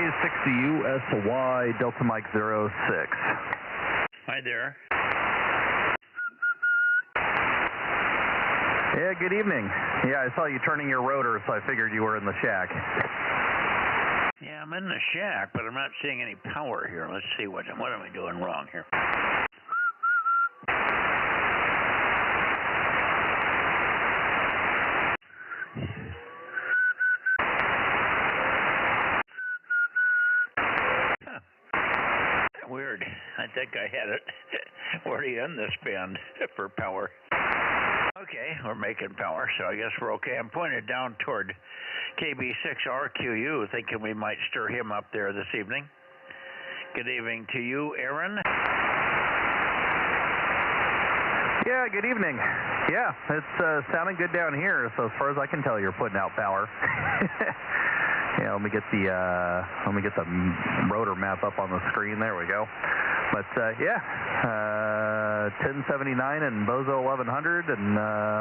WA60USY, Delta Mike 06. Hi there. Yeah, good evening. Yeah, I saw you turning your rotor, so I figured you were in the shack. Yeah, I'm in the shack, but I'm not seeing any power here. Let's see, what am I doing wrong here? Huh. Weird. I think I had it already in this band for power. Okay, we're making power, so I guess we're okay. I'm pointed down toward KB6RQU, thinking we might stir him up there this evening. Good evening to you, Aaron. Yeah, good evening. Yeah, it's sounding good down here, so as far as I can tell, you're putting out power. Yeah, let me get the rotor map up on the screen. There we go. But yeah, 1079 and Bozo 1100, and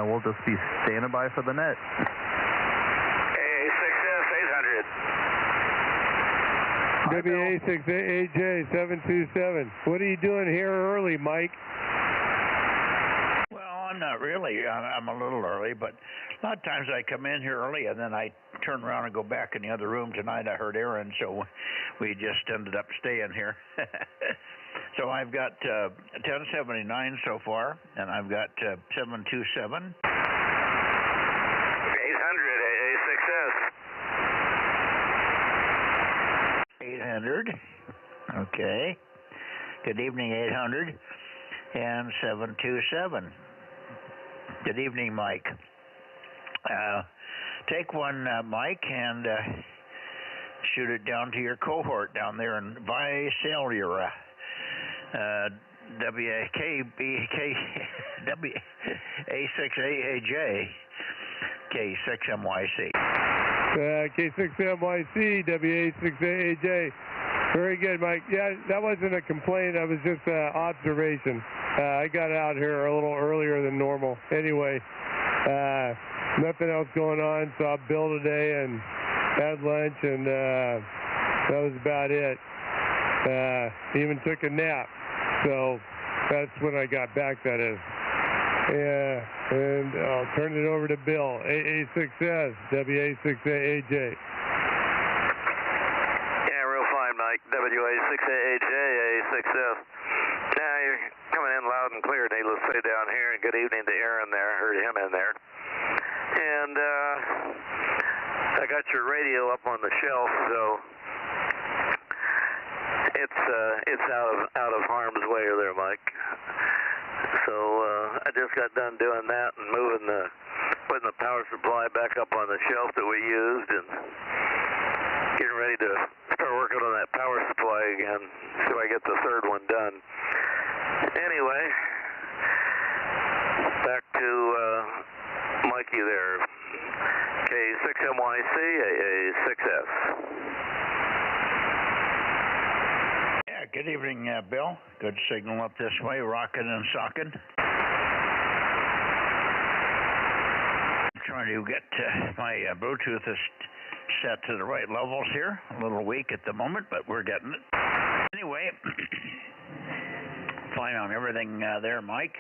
we'll just be standing by for the net. WA6AJ 727. What are you doing here early, Mike? Well, I'm not really. I'm a little early, but a lot of times I come in here early and then I turn around and go back in the other room. Tonight I heard Aaron, so we just ended up staying here. So I've got 1079 so far, and I've got 727. 800 AA6S. 800. Okay. Good evening, 800 and 727. Good evening, Mike. Take one, Mike, and shoot it down to your cohort down there in Visalia. WA6AAJ K6MYC. K6MYC, WA6AAJ. Very good, Mike. Yeah, that wasn't a complaint. That was just an observation. I got out here a little earlier than normal. Anyway, nothing else going on, so I billed today and had lunch, and that was about it. Even took a nap. So that's when I got back, that is. Yeah, and I'll turn it over to Bill, AA6S, WA6AAJ. Yeah, real fine, Mike. WA6AAJ, AA6S. Now you're coming in loud and clear, needless to say, down here, and good evening to Aaron there. I heard him in there. And I got your radio up on the shelf, so it's out of harm's way there, Mike. So I just got done doing that and putting the power supply back up on the shelf that we used, and getting ready to start working on that power supply again so I get the third one done. Anyway, back to Mikey there. K6MYC, AA6S. Good evening, Bill. Good signal up this way, rocking and socking. I'm trying to get my Bluetooth is set to the right levels here. A little weak at the moment, but we're getting it. Anyway, fine on everything there, Mike.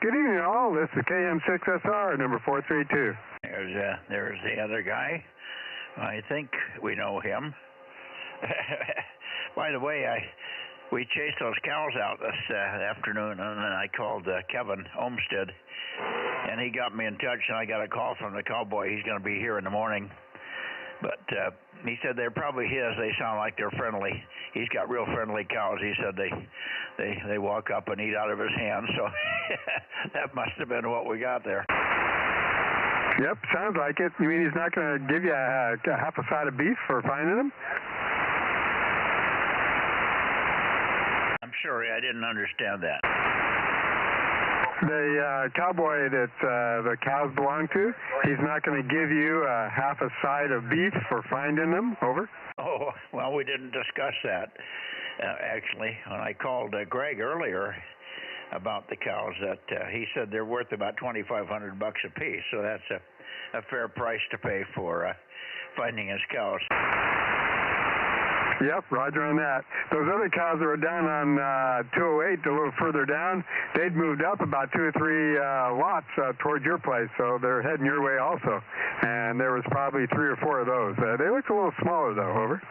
Good evening, all. This is KM6SR, number 432. There's the other guy. I think we know him. By the way, we chased those cows out this afternoon, and then I called Kevin Olmsted, and he got me in touch, and I got a call from the cowboy. He's going to be here in the morning. But he said they're probably his. They sound like they're friendly. He's got real friendly cows. He said they walk up and eat out of his hand, so that must have been what we got there. Yep, sounds like it. You mean he's not going to give you a half a side of beef for finding them? I'm sorry, I didn't understand that. The cowboy that the cows belong to, he's not going to give you a half a side of beef for finding them? Over? Oh, well, we didn't discuss that, actually. When I called Greg earlier, about the cows that he said they're worth about $2,500 a piece. So that's a fair price to pay for finding his cows. Yep, roger on that. Those other cows that were down on 208, a little further down, they'd moved up about 2 or 3 lots towards your place, so they're heading your way also. And there was probably 3 or 4 of those. They looked a little smaller, though. Over.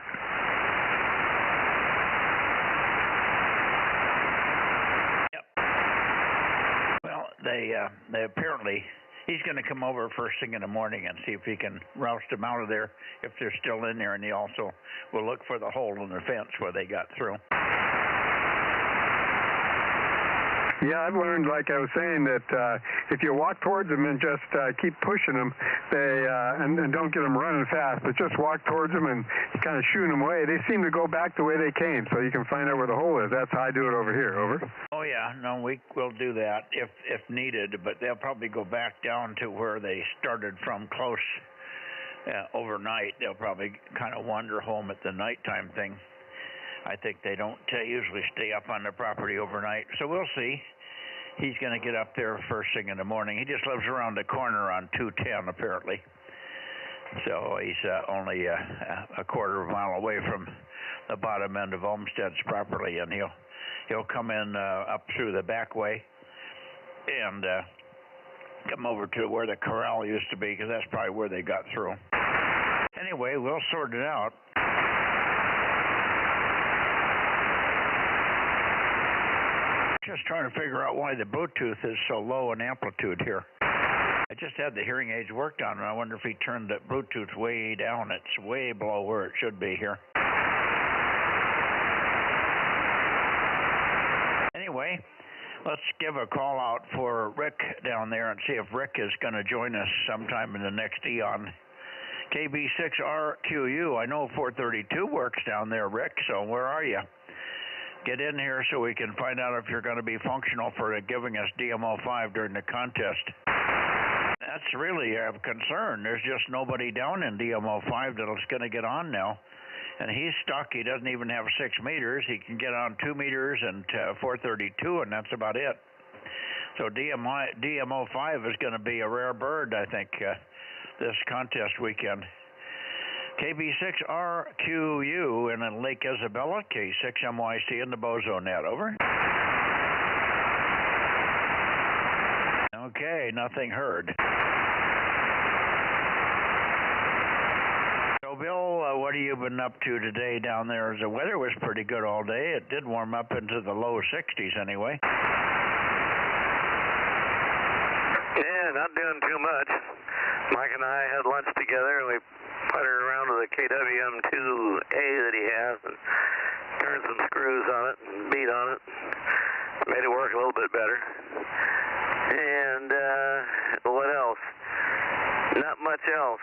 Yep. Well, they apparently... He's going to come over first thing in the morning and see if he can roust them out of there if they're still in there, and he also will look for the hole in the fence where they got through. Yeah, I've learned, like I was saying, that if you walk towards them and just keep pushing them, and don't get them running fast, but just walk towards them and kind of shooing them away, they seem to go back the way they came, so you can find out where the hole is. That's how I do it over here. Over. Oh, yeah. No, we will do that if needed, but they'll probably go back down to where they started from close overnight. They'll probably kind of wander home at the nighttime thing. I think they don't usually stay up on the property overnight, so we'll see. He's going to get up there first thing in the morning. He just lives around the corner on 210, apparently. So he's only a quarter of a mile away from the bottom end of Olmsted's property, and he'll come in up through the back way and come over to where the corral used to be, because that's probably where they got through. Anyway, we'll sort it out. Just trying to figure out why the Bluetooth is so low in amplitude here. I just had the hearing aids worked on, and I wonder if he turned the Bluetooth way down. It's way below where it should be here. Anyway, let's give a call out for Rick down there and see if Rick is going to join us sometime in the next eon. KB6RQU, I know 432 works down there, Rick, so where are you? Get in here so we can find out if you're going to be functional for giving us DMO5 during the contest. That's really a concern. There's just nobody down in DMO5 that's going to get on now. And he's stuck. He doesn't even have 6 meters. He can get on 2 meters and 432, and that's about it. So DMO5 is going to be a rare bird, I think, this contest weekend. KB6RQU in Lake Isabella, K6MYC in the Bozo Net, over. Okay, nothing heard. So, Bill, what have you been up to today down there? The weather was pretty good all day. It did warm up into the low 60s anyway. Yeah, not doing too much. Mike and I had lunch together, and we puttered around with a KWM2A that he has and turned some screws on it and beat on it. Made it work a little bit better. And what else? Not much else.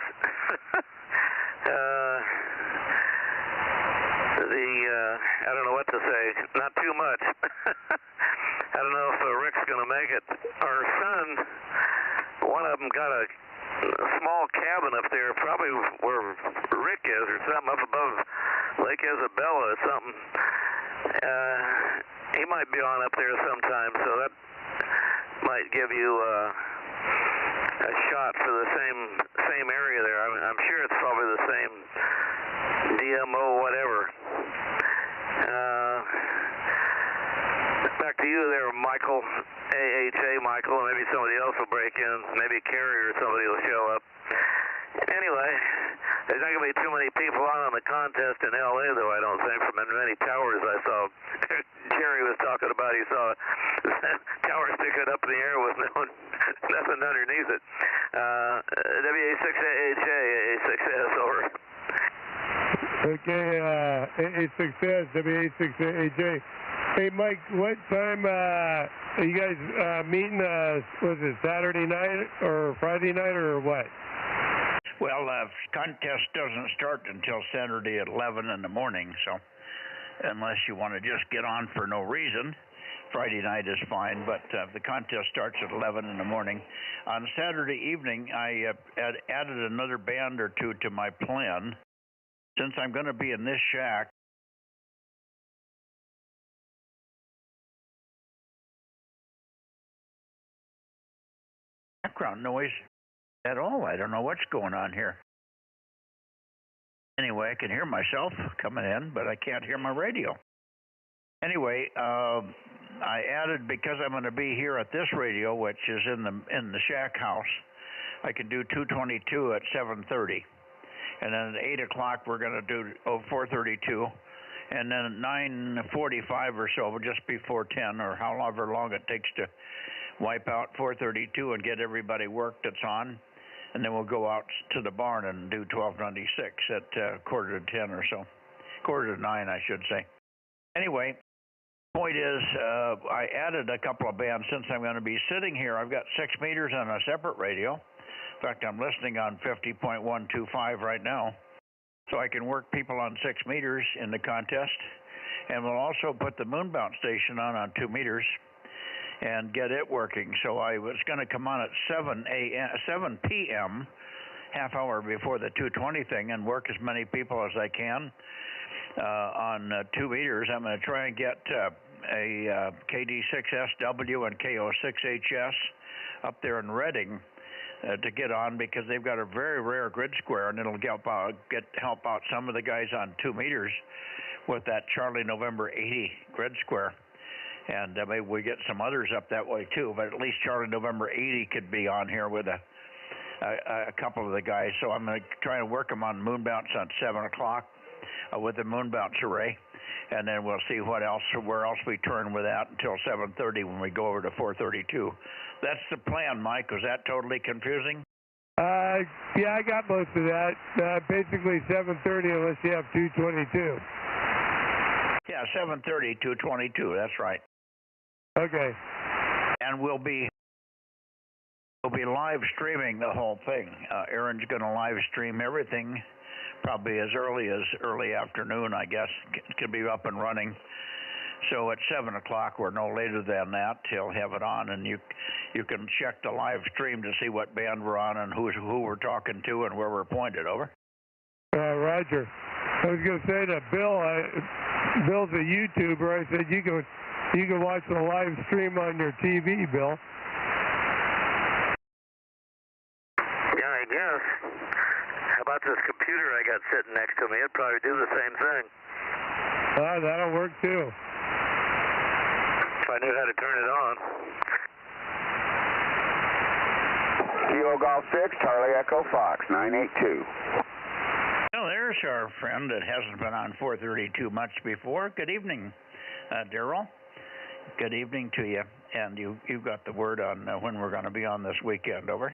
I don't know what to say. Not too much. I don't know if Rick's going to make it. Our son, one of them got a small cabin up there, probably where Rick is or something, up above Lake Isabella or something. He might be on up there sometime, so that might give you a shot for the same area there. I'm sure it's probably the same DMO whatever. Back to you there, Michael, AHA Michael, and maybe somebody else will break in. Maybe Carrie or somebody will show up. Anyway, there's not going to be too many people on the contest in L.A., though, I don't think, from many towers I saw. Jerry was talking about he saw towers sticking up in the air with nothing underneath it. WA6AHA, A6S, over. Okay, A6S, WA6AJ. Hey, Mike, what time are you guys meeting? Was it Saturday night or Friday night or what? Well, contest doesn't start until Saturday at 11 in the morning, so unless you want to just get on for no reason, Friday night is fine, but the contest starts at 11 in the morning. On Saturday evening, I added another band or two to my plan. Since I'm going to be in this shack, background noise at all. I don't know what's going on here. Anyway, I can hear myself coming in, but I can't hear my radio. Anyway, I added, because I'm going to be here at this radio, which is in the shack house, I can do 222 at 7:30. And then at 8 o'clock, we're going to do 432. And then at 9:45 or so, just before 10, or however long it takes to wipe out 432 and get everybody worked that's on. And then we'll go out to the barn and do 1296 at quarter to 10 or so. Quarter to 9, I should say. Anyway, point is, I added a couple of bands since I'm going to be sitting here. I've got 6 meters on a separate radio. In fact, I'm listening on 50.125 right now. So I can work people on 6 meters in the contest. And we'll also put the moon bounce station on 2 meters and get it working. So I was going to come on at 7 p.m., half hour before the 220 thing, and work as many people as I can on 2 meters. I'm going to try and get a KD6SW and KO6HS up there in Reading to get on, because they've got a very rare grid square, and it'll help out some of the guys on 2 meters with that Charlie November 80 grid square. And maybe we get some others up that way too, but at least Charlie November 80 could be on here with a couple of the guys. So I'm going to try and work them on moon bounce on 7 o'clock with the moon bounce array, and then we'll see where else we turn with that until 7:30 when we go over to 432. That's the plan, Mike. Was that totally confusing? Yeah, I got most of that. Basically 7:30 unless you have 222. Yeah, 7:30, 222. That's right. Okay. And we'll be live streaming the whole thing. Aaron's going to live stream everything, probably as early afternoon, I guess. It could be up and running. So at 7 o'clock or no later than that, he'll have it on, and you can check the live stream to see what band we're on and who we're talking to and where we're pointed. Over. Roger. I was going to say to Bill, Bill's a YouTuber. I said you can watch the live stream on your TV, Bill. Yeah, I guess. How about this computer I got sitting next to me? It'd probably do the same thing. That'll work too. If I knew how to turn it on. Kilo Golf 6, Charlie Echo Fox, 982. Well, there's our friend that hasn't been on 432 much before. Good evening, Daryl. Good evening to you. And you got the word on when we're going to be on this weekend, over?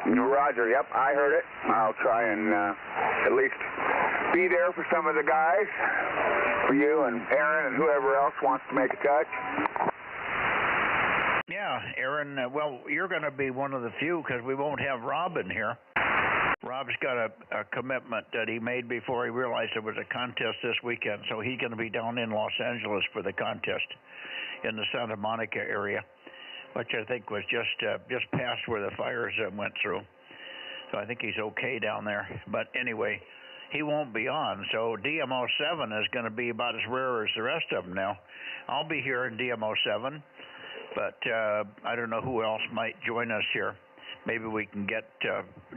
Roger, yep, I heard it. I'll try and at least be there for some of the guys, for you and Aaron and whoever else wants to make a touch. Yeah, Aaron, well, you're going to be one of the few because we won't have Rob in here. Rob's got a commitment that he made before he realized there was a contest this weekend, so he's going to be down in Los Angeles for the contest in the Santa Monica area, which I think was just past where the fires went through. So I think he's okay down there. But anyway, he won't be on, so DMO 7 is going to be about as rare as the rest of them now. I'll be here in DMO 7, but I don't know who else might join us here. Maybe we can get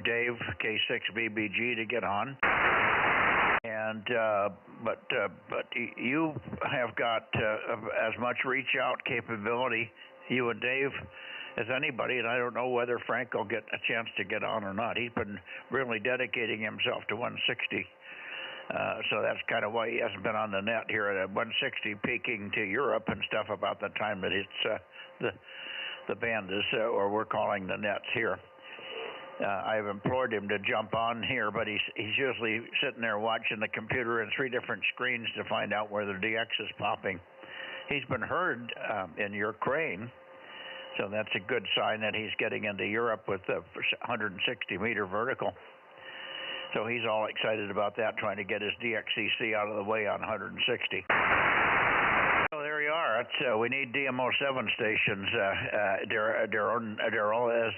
Dave, K6VBG, to get on. And but you have got as much reach out capability, you and Dave, as anybody, and I don't know whether Frank will get a chance to get on or not. He's been really dedicating himself to 160. So that's kind of why he hasn't been on the net here at 160, peaking to Europe and stuff about the time that it's the band is, or we're calling the nets here. I've implored him to jump on here, but he's usually sitting there watching the computer in 3 different screens to find out where the DX is popping. He's been heard in Ukraine, so that's a good sign that he's getting into Europe with the 160-meter vertical. So he's all excited about that, trying to get his DXCC out of the way on 160. So there you are. We need DMO 7 stations, Daryl,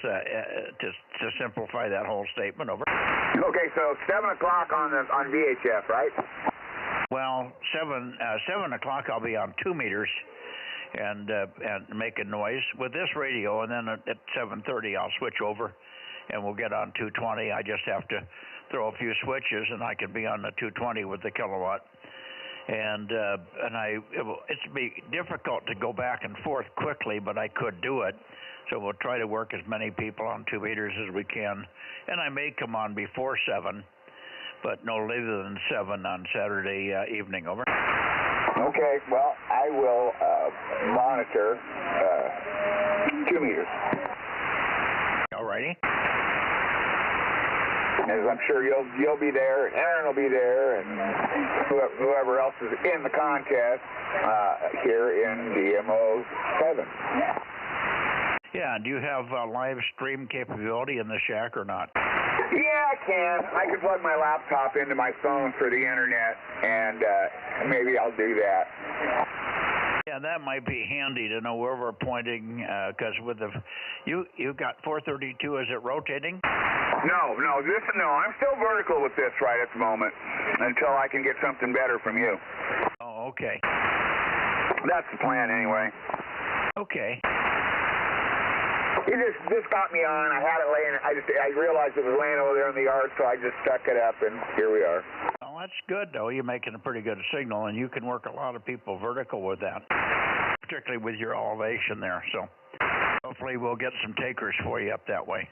to simplify that whole statement. Over. Okay, so 7 o'clock on VHF, right? Well, 7 o'clock I'll be on 2 meters, and making noise with this radio, and then at 7:30 I'll switch over, and we'll get on 220. I just have to throw a few switches, and I can be on the 220 with the kilowatt. And it's be difficult to go back and forth quickly, but I could do it. So we'll try to work as many people on 2 meters as we can, and I may come on before 7, but no later than 7 on Saturday evening. Over. Okay, well, I will monitor 2 meters. All righty. As I'm sure you'll be there, and Aaron will be there, and whoever else is in the contest here in DMO 7. Yeah, do you have live stream capability in the shack or not? Yeah, I can. I can plug my laptop into my phone for the internet, and maybe I'll do that. Yeah, that might be handy to know where we're pointing, because with the you got 432. Is it rotating? No. I'm still vertical with this right at the moment until I can get something better from you. Oh, okay. That's the plan, anyway. Okay. You just got me on. I had it laying. I realized it was laying over there in the yard, so I just stuck it up, and here we are. Well, that's good, though. You're making a pretty good signal, and you can work a lot of people vertical with that, particularly with your elevation there. So hopefully we'll get some takers for you up that way.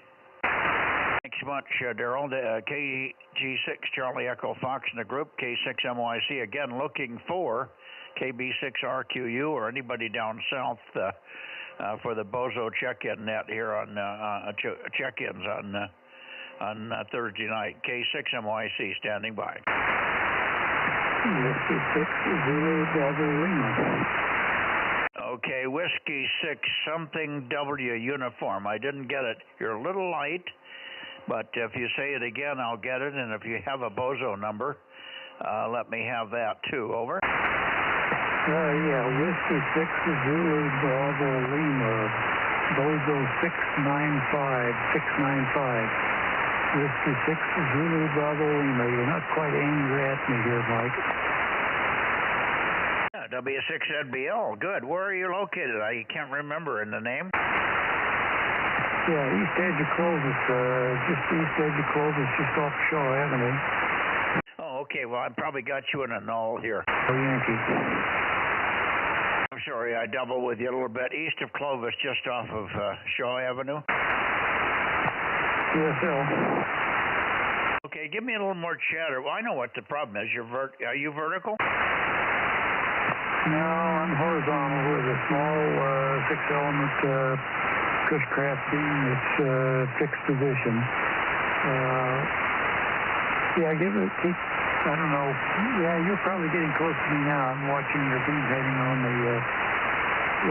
Thanks so much, Daryl. KG6 Charlie Echo Fox in the group, K6MYC, again looking for KB6RQU or anybody down south for the Bozo check-in net here on check-ins on Thursday night. K6MYC standing by. Whiskey 6 Zulu Bravo Lima. Okay, Whiskey 6 something W uniform. I didn't get it. You're a little light, but if you say it again, I'll get it. And if you have a Bozo number, let me have that too. Over. Yeah, Whiskey 6 Zulu Bravo Lima, Bozo 695. Whiskey 6 Zulu Bravo Lima. You're not quite angry at me here, Mike. Yeah, W6ZBL. Good. Where are you located? I can't remember in the name. Yeah, east edge of Clovis, just east edge of Clovis, just off Shaw Avenue. Oh, okay. Well, I probably got you in a null here. Oh, Yankee. I'm sorry, I doubled with you a little bit. East of Clovis, just off of Shaw Avenue. USL. Okay, give me a little more chatter. Well, I know what the problem is. Are you vertical? No, I'm horizontal with a small 6-element Cushcraft beam that's fixed position. Yeah, keep. I don't know. Yeah, you're probably getting close to me now. I'm watching your beam heading on the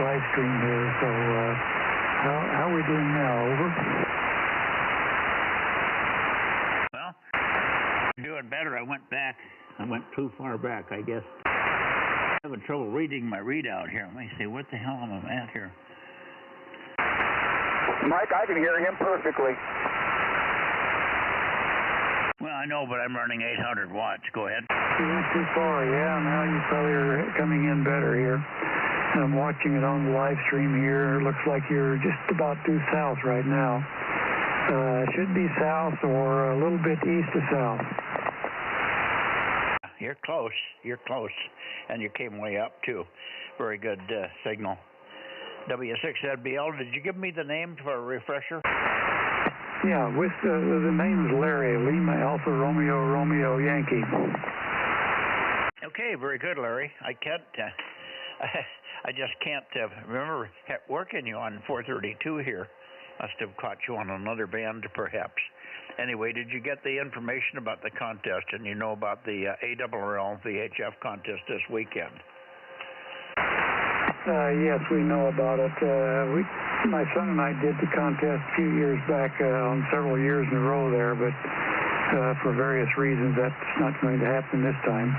live stream here. So, how are we doing now? Over. Well, doing better. I went back. I went too far back, I guess. I'm having trouble reading my readout here. Let me see. What the hell am I at here? Mike, I can hear him perfectly. Well, I know, but I'm running 800 watts. Go ahead. You went too far. Yeah, now you probably are coming in better here. I'm watching it on the live stream here. It looks like you're just about due south right now. Should be south or a little bit east of south. You're close. You're close. And you came way up, too. Very good signal. W6ZBL, did you give me the name for a refresher? Yeah, with the name is Larry, Lima Alpha Romeo Romeo Yankee. Okay, very good, Larry. I can't, I just can't remember working you on 432 here. Must have caught you on another band, perhaps. Anyway, did you get the information about the contest, and you know about the ARRL VHF contest this weekend? Yes, we know about it. My son and I did the contest a few years back on several years in a row there, but for various reasons that's not going to happen this time.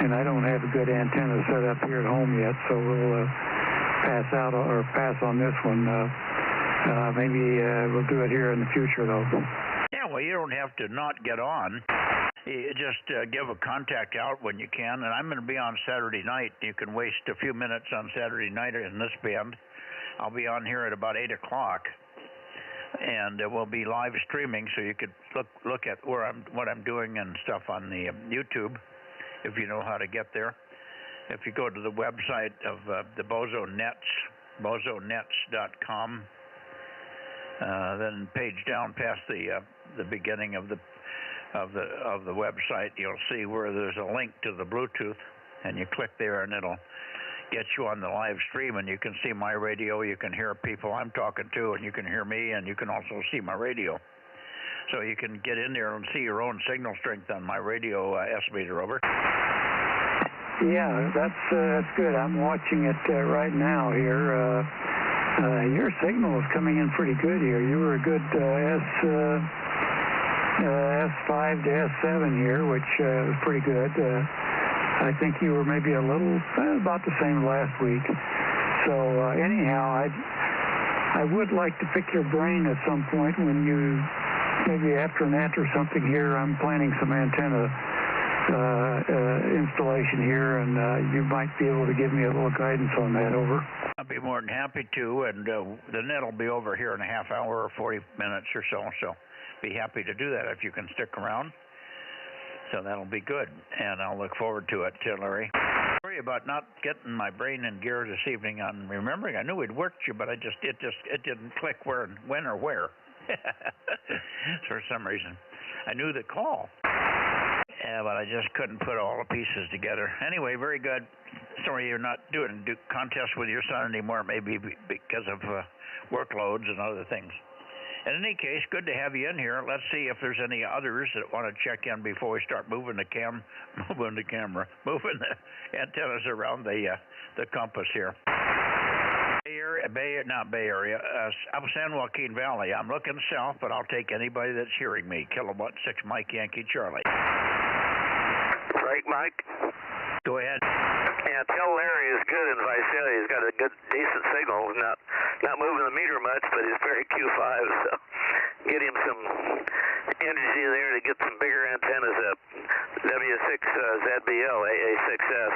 And I don't have a good antenna set up here at home yet, so we'll pass on this one. Maybe we'll do it here in the future, though. Yeah, well, you don't have to not get on. You just give a contact out when you can. And I'm going to be on Saturday night. You can waste a few minutes on Saturday night in this band. I'll be on here at about 8 o'clock. And we'll be live streaming, so you could look at what I'm doing and stuff on the YouTube, if you know how to get there. If you go to the website of the Bozo Nets, bozonets.com, then page down past the beginning of the website, you'll see where there's a link to the Bluetooth, and you click there, and it'll get you on the live stream, and you can see my radio. You can hear people I'm talking to, and you can hear me, and you can also see my radio. So you can get in there and see your own signal strength on my radio estimator. Over. Yeah, that's good. I'm watching it right now here. Your signal is coming in pretty good here. You were a good S5 to S7 here, which was pretty good. I think you were maybe a little about the same last week. So anyhow, I would like to pick your brain at some point when you, maybe after Net or something here. I'm planning some antenna installation here, and you might be able to give me a little guidance on that. Over. I'll be more than happy to, and the net will be over here in a half hour or 40 minutes or so. So be happy to do that if you can stick around. So that'll be good, and I'll look forward to it, Larry. Sorry about not getting my brain in gear this evening on remembering. I knew we'd worked you, but it didn't click where, when, or where. For some reason, I knew the call, but I just couldn't put all the pieces together. Anyway, very good. Sorry you're not doing contests with your son anymore, maybe because of workloads and other things. In any case, good to have you in here. Let's see if there's any others that want to check in before we start moving the antennas around the compass here. Not Bay Area, San Joaquin Valley. I'm looking south, but I'll take anybody that's hearing me. Kilowatt 6 Mike Yankee Charlie. Right, Mike? Go ahead. Yeah, tell Larry is good in Visalia. He's got a good, decent signal. Not moving the meter much, but he's very Q5, so get him some energy there to get some bigger antennas up. W6ZBL, AA6S.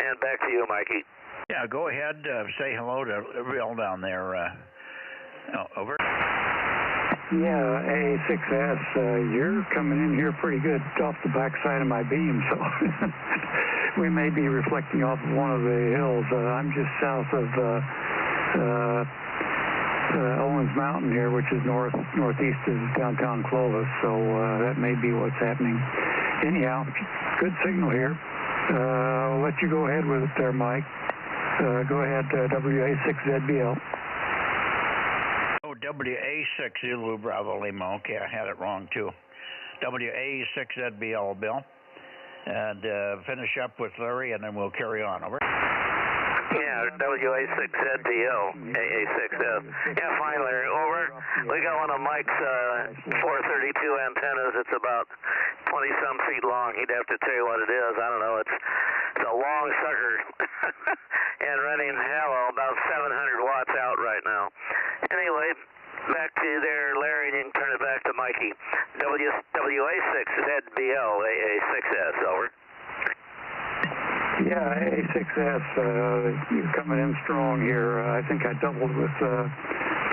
And back to you, Mikey. Yeah, go ahead. Say hello to Bill down there. Over. Yeah, AA6S, you're coming in here pretty good off the backside of my beam, so we may be reflecting off of one of the hills. I'm just south of Owens Mountain here, which is northeast of downtown Clovis, so that may be what's happening. Anyhow, good signal here. I'll let you go ahead with it there, Mike. Go ahead, WA6ZBL. Oh, WA6 Zulu Bravo Lima. Okay, I had it wrong too. WA6ZBL, Bill. And finish up with Larry, and then we'll carry on. Over. Yeah, WA6ZBL, AA6S. Yeah, fine, Larry. Over. We got one of Mike's 432 antennas. It's about 20-some feet long. He'd have to tell you what it is. I don't know. It's a long sucker. And running, about 700 watts out right now. Anyway, back to you there, Larry, and you can turn it back to Mikey. WA6ZBL, AA6S, over. Yeah, AA6S, you're coming in strong here. I think I doubled with the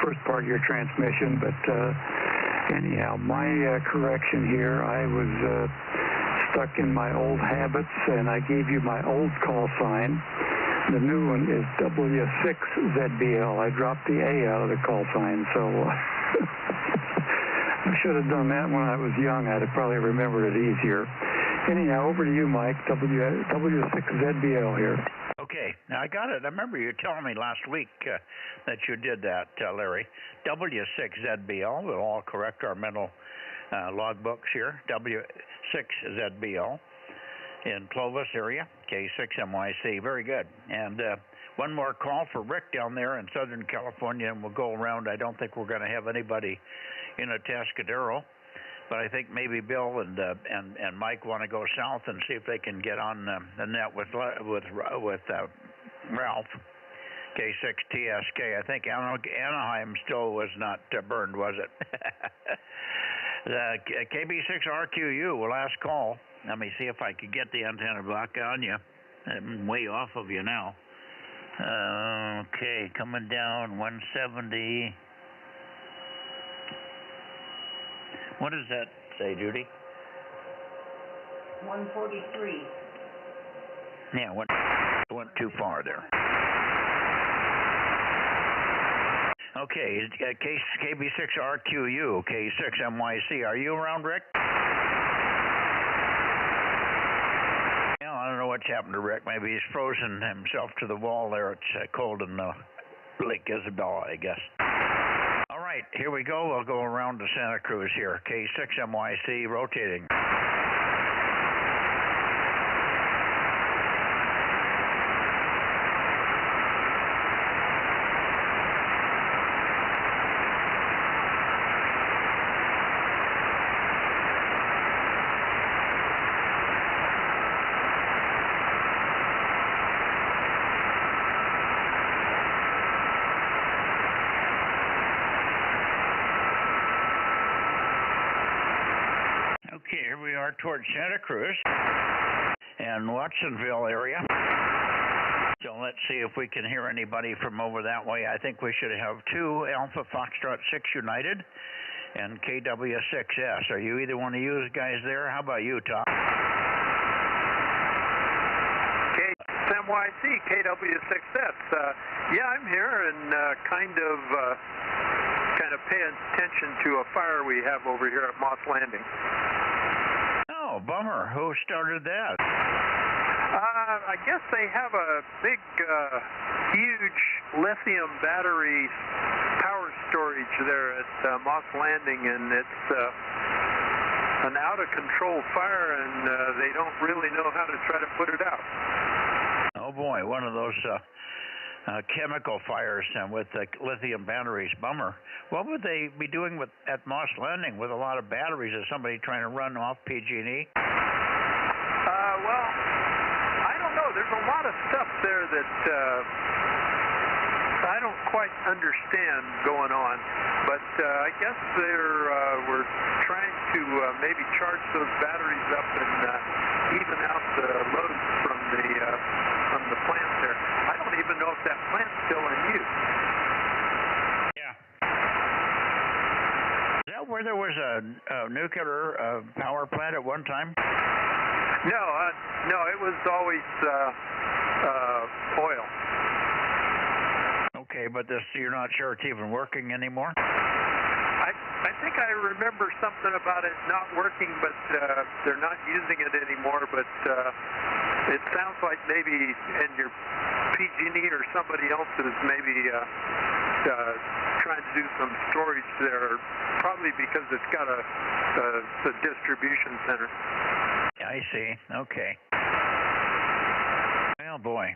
first part of your transmission, but anyhow, my correction here, I was stuck in my old habits, and I gave you my old call sign. The new one is W6ZBL. I dropped the A out of the call sign, so I should have done that when I was young. I'd have probably remembered it easier. Anyhow, over to you, Mike. W6ZBL here. Okay, now I got it. I remember you telling me last week that you did that, Larry. W6ZBL. We'll all correct our mental logbooks here. W6ZBL. In Clovis area, K6MYC. Very good. And one more call for Rick down there in Southern California, and we'll go around. I don't think we're going to have anybody in Atascadero, but I think maybe Bill and Mike want to go south and see if they can get on the net with Ralph. K6TSK. I think Anaheim still was not burned, was it? KB6RQU, last call. Let me see if I could get the antenna back on you. I'm way off of you now. Okay, coming down 170. What does that say, Judy? 143. Yeah, went too far there. Okay, KB6RQU, K6MYC. Are you around, Rick? Yeah, I don't know what's happened to Rick. Maybe he's frozen himself to the wall there. It's cold in Lake Isabella, I guess. All right, here we go. We'll go around to Santa Cruz here. K6MYC rotating. Okay, here we are towards Santa Cruz and Watsonville area. So let's see if we can hear anybody from over that way. I think we should have 2 Alpha Foxtrot 6 United and KW6S. Are you either one of you guys there? How about you, Tom? KMYC, KW6S. Yeah, I'm here and kind of paying attention to a fire we have over here at Moss Landing. Oh, bummer. Who started that? I guess they have a big, huge lithium battery power storage there at Moss Landing, and it's an out-of-control fire, and they don't really know how to try to put it out. Oh, boy, one of those chemical fires with lithium batteries. Bummer. What would they be doing at Moss Landing with a lot of batteries? Is somebody trying to run off PG&E? Well, I don't know. There's a lot of stuff there that I don't quite understand going on, but I guess we're trying to maybe charge those batteries up and even out the loads from the plant there. I don't even know if that plant's still in use. Yeah. Is that where there was a nuclear power plant at one time? No, it was always oil. Okay, but you're not sure it's even working anymore? I think I remember something about it not working, but they're not using it anymore. But it sounds like maybe in your PG&E or somebody else is maybe trying to do some storage there, probably because it's got a distribution center. I see. Okay. Well, boy.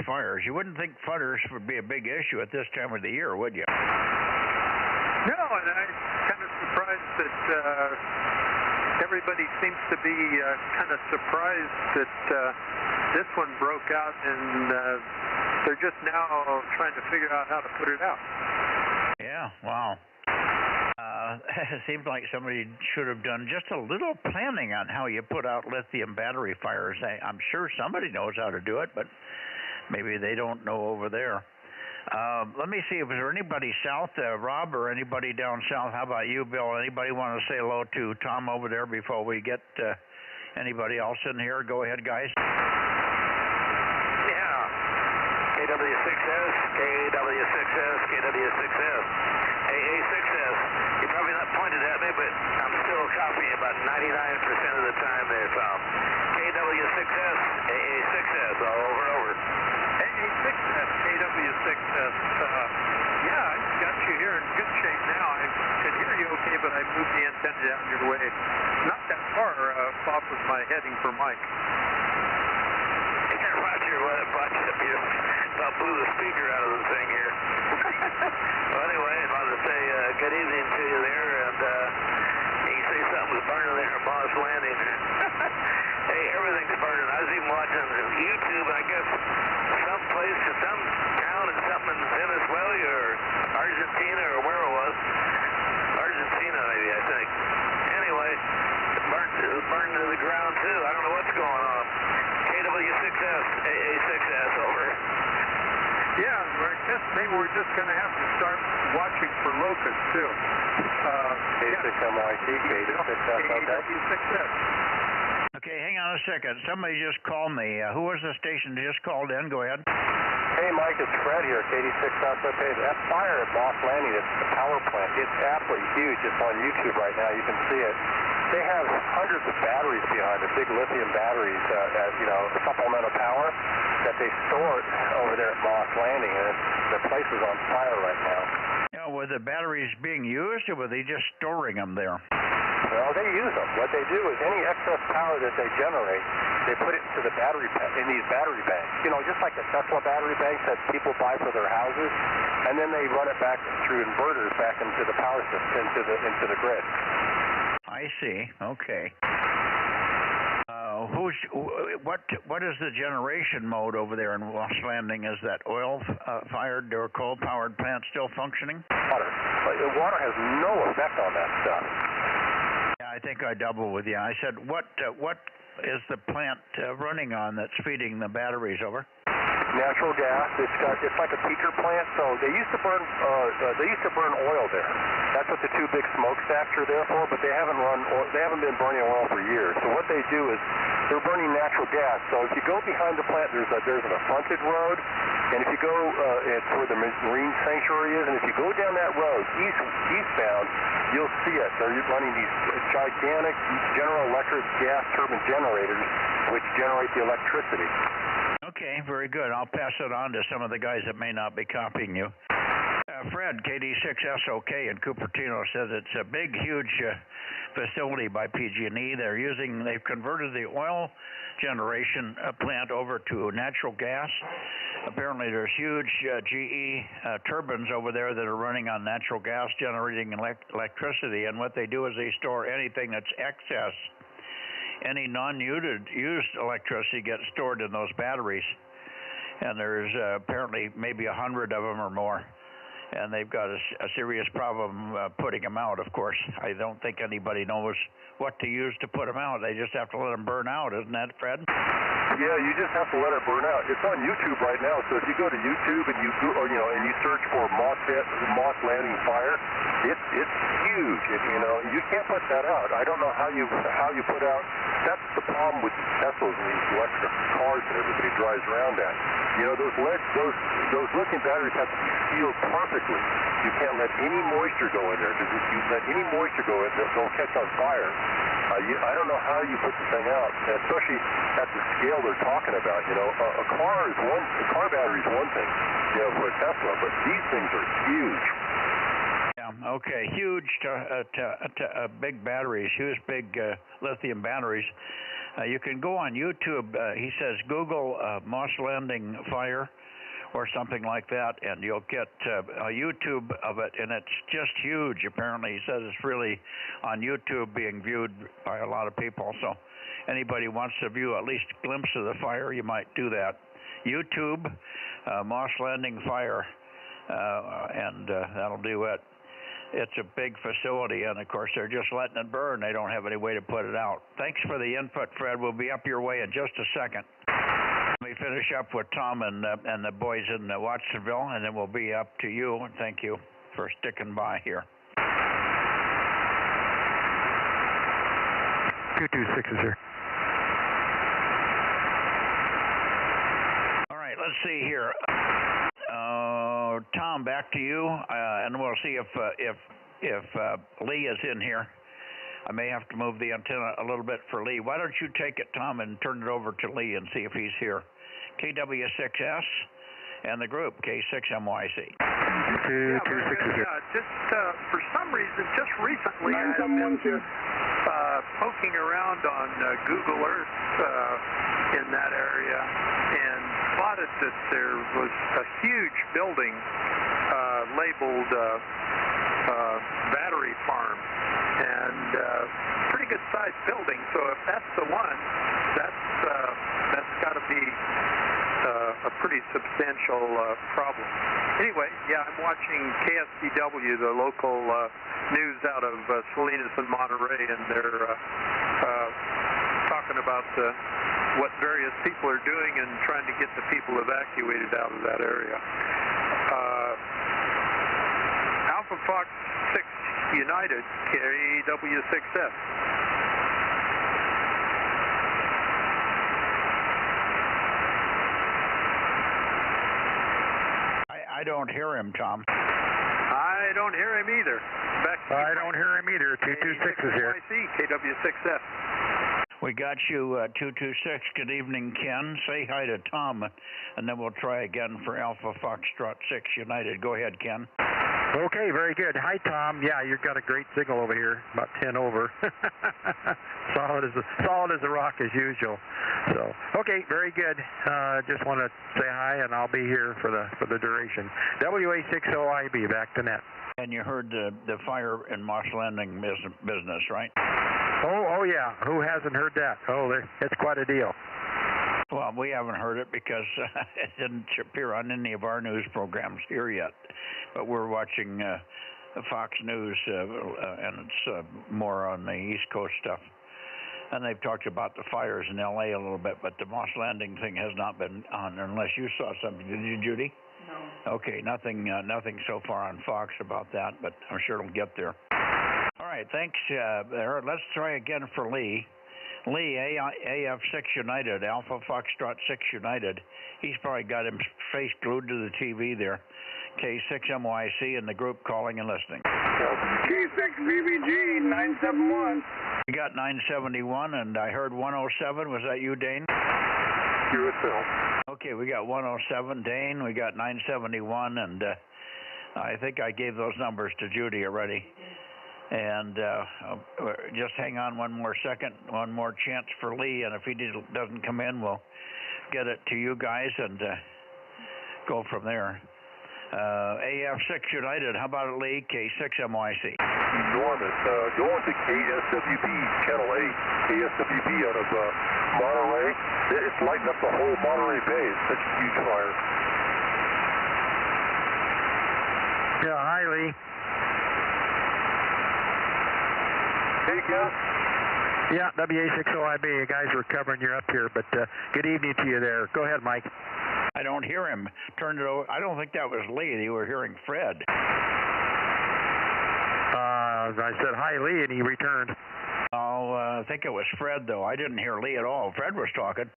Fires. You wouldn't think fires would be a big issue at this time of the year, would you? No, and I'm kind of surprised that everybody seems to be kind of surprised that this one broke out, and they're just now trying to figure out how to put it out. Yeah, wow. It seems like somebody should have done just a little planning on how you put out lithium battery fires. I'm sure somebody knows how to do it, but maybe they don't know over there. Let me see if there's anybody south, Rob, or anybody down south. How about you, Bill? Anybody want to say hello to Tom over there before we get anybody else in here? Go ahead, guys. Yeah. KW6S, KW6S, KW6S, AA6S. You're probably not pointed at me, but I'm still copying about 99% of the time there, Tom. KW6S, AA6S, all over. AA6S, KW6S. Yeah, I got you here in good shape now. I can hear you okay, but I moved the antenna down your way. Not that far off of my heading for Mike. Yeah, Roger, well, it brought you up here. About blew the speaker out of the thing here. Well, anyway, I wanted to say good evening to you there, and you say something's burning there at Moss Landing. Hey, everything's burning. I was even watching YouTube, I guess, someplace, some town in something in Venezuela or Argentina or where it was. Argentina, maybe, I maybe we're just going to have to start watching for locusts, too. K6MYC, K6S. Okay, hang on a second. Somebody just called me. Who was the station that just called in? Go ahead. Hey, Mike, it's Fred here, KD6 Alpha. That fire at Moss Landing, it's the power plant. It's absolutely huge. It's on YouTube right now. You can see it. They have hundreds of batteries behind it, big lithium batteries, supplemental power that they store over there at Moss Landing, and the place is on fire right now. Were the batteries being used, or were they just storing them there? Well, they use them. What they do is any excess power that they generate, they put it into the in these battery banks. Just like the Tesla battery banks that people buy for their houses, and then they run it back through inverters back into the power system, into the grid. I see. Okay. What is the generation mode over there in Moss Landing? Is that oil-fired or coal-powered plant still functioning? Water. Water has no effect on that stuff. Yeah, I think I doubled with you. I said, what is the plant running on that's feeding the batteries over? Natural gas. It's like a peaker plant. So they used to burn oil there. That's what the two big smokestacks are there for. But they haven't been burning oil for years. So what they do is they're burning natural gas. So if you go behind the plant, there's an fronted road, and if you go, it's where the marine sanctuary is, and if you go down that road eastbound, you'll see it. They're running these gigantic General Electric gas turbine generators, which generate the electricity. Okay, very good. I'll pass it on to some of the guys that may not be copying you. Fred, KD6SOK in Cupertino, says it's a big, huge facility by PG&E. They've converted the oil generation plant over to natural gas. Apparently there's huge GE turbines over there that are running on natural gas generating electricity, and what they do is they store anything that's excess. Any non-used electricity gets stored in those batteries, and there's apparently maybe 100 of them or more, and they've got a serious problem putting them out, of course. I don't think anybody knows what to use to put them out. They just have to let them burn out, isn't that, Fred? Yeah, you just have to let it burn out. It's on YouTube right now, so if you go to YouTube and you search for Moss Landing fire, it's huge. You can't put that out. I don't know how you put out. That's the problem with Teslas and these electric cars that everybody drives around at. Those lithium batteries have to be sealed perfectly. You can't let any moisture go in there, because if you let any moisture go in, they'll catch on fire. I don't know how you put the thing out, especially at the scale they're talking about. A car battery is one thing, for a Tesla, but these things are huge. Yeah. Okay. Huge, big batteries, huge, big lithium batteries. You can go on YouTube. He says Google Moss Landing fire or something like that, and you'll get a YouTube of it, and it's just huge. Apparently, he says it's really on YouTube being viewed by a lot of people. So anybody wants to view at least a glimpse of the fire, you might do that. YouTube, Moss Landing fire, and that'll do it. It's a big facility, and of course they're just letting it burn. They don't have any way to put it out. Thanks for the input, Fred. We'll be up your way in just a second. Let me finish up with Tom and the boys in Watsonville, and then we'll be up to you. And thank you for sticking by here. 226 is here. All right, let's see here. Tom, back to you, and we'll see if Lee is in here. I may have to move the antenna a little bit for Lee. Why don't you take it, Tom, and turn it over to Lee and see if he's here. KW6S and the group, K6MYC. 226 is here. Just for some reason, just recently, I've been poking around on Google Earth in that area and spotted that there was a huge building labeled battery farm, and pretty good sized building. So if that's the one, that's got to be a pretty substantial problem. Anyway, yeah, I'm watching KSDW, the local news out of Salinas and Monterey, and they're talking about what various people are doing and trying to get the people evacuated out of that area. Fox 6 United, KW6S. I don't hear him, Tom. I don't hear him either. I don't hear him either. 226 is here. KW6S. We got you, 226. Good evening, Ken. Say hi to Tom, and then we'll try again for Alpha Foxtrot 6 United. Go ahead, Ken. Okay, very good. Hi, Tom. Yeah, you've got a great signal over here, about 10 over. solid as a rock as usual. So, okay, very good. Just want to say hi, and I'll be here for the duration. WA60IB, back to net. And you heard the fire in Moss Landing business, right? Oh yeah. Who hasn't heard that? Oh, it's quite a deal. Well, we haven't heard it because it didn't appear on any of our news programs here yet. But we're watching Fox News, and it's more on the East Coast stuff. And they've talked about the fires in L.A. a little bit, but the Moss Landing thing has not been on, unless you saw something. Did you, Judy? No. Okay, nothing so far on Fox about that, but I'm sure it'll get there. All right, thanks. Let's try again for Lee. Lee, AF6 United, Alpha Foxtrot 6 United. He's probably got his face glued to the TV there. K6MYC and the group calling and listening. K6BBG 971. We got 971, and I heard 107. Was that you, Dane? Here is Phil. Okay, we got 107, Dane. We got 971, and I think I gave those numbers to Judy already. And just hang on one more second, one more chance for Lee, and if he doesn't come in, we'll get it to you guys and go from there. AF6 United, how about it, Lee? K6MYC. Enormous. Going to KSWB, Channel 8. KSWB out of Monterey. It's lighting up the whole Monterey Bay. It's such a huge fire. Yeah, hi, Lee. Hey, Ken. Yeah, WA60IB. You guys were covering you up here, but good evening to you there. Go ahead, Mike. I don't hear him. Turned it over. I don't think that was Lee. You were hearing Fred. I said, hi, Lee, and he returned. Oh, I think it was Fred, though. I didn't hear Lee at all. Fred was talking.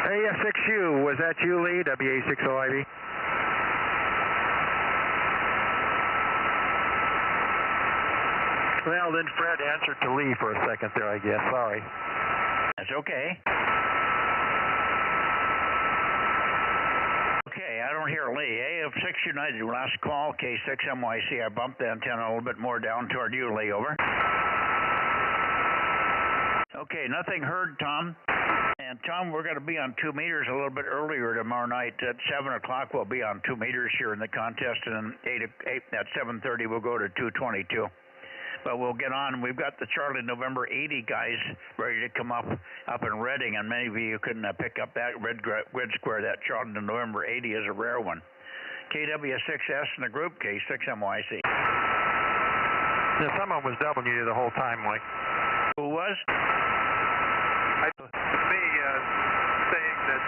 AF6U, was that you, Lee, WA60IB? Well, then Fred answered to Lee for a second there, I guess. Sorry. That's okay. Okay, I don't hear Lee. AF6 United, last call, K6MYC. I bumped the antenna a little bit more down toward you, Lee, over. Okay, nothing heard, Tom. And Tom, we're going to be on 2 meters a little bit earlier tomorrow night. At 7 o'clock, we'll be on 2 meters here in the contest, and at 7:30, we'll go to 222. But we'll get on. We've got the Charlie November 80 guys ready to come up in Redding, and maybe you can pick up that red square. That Charlie November 80 is a rare one. KW6S in the group, K6MYC. Yeah, someone was doubling you the whole time, Mike. Who was? Me saying that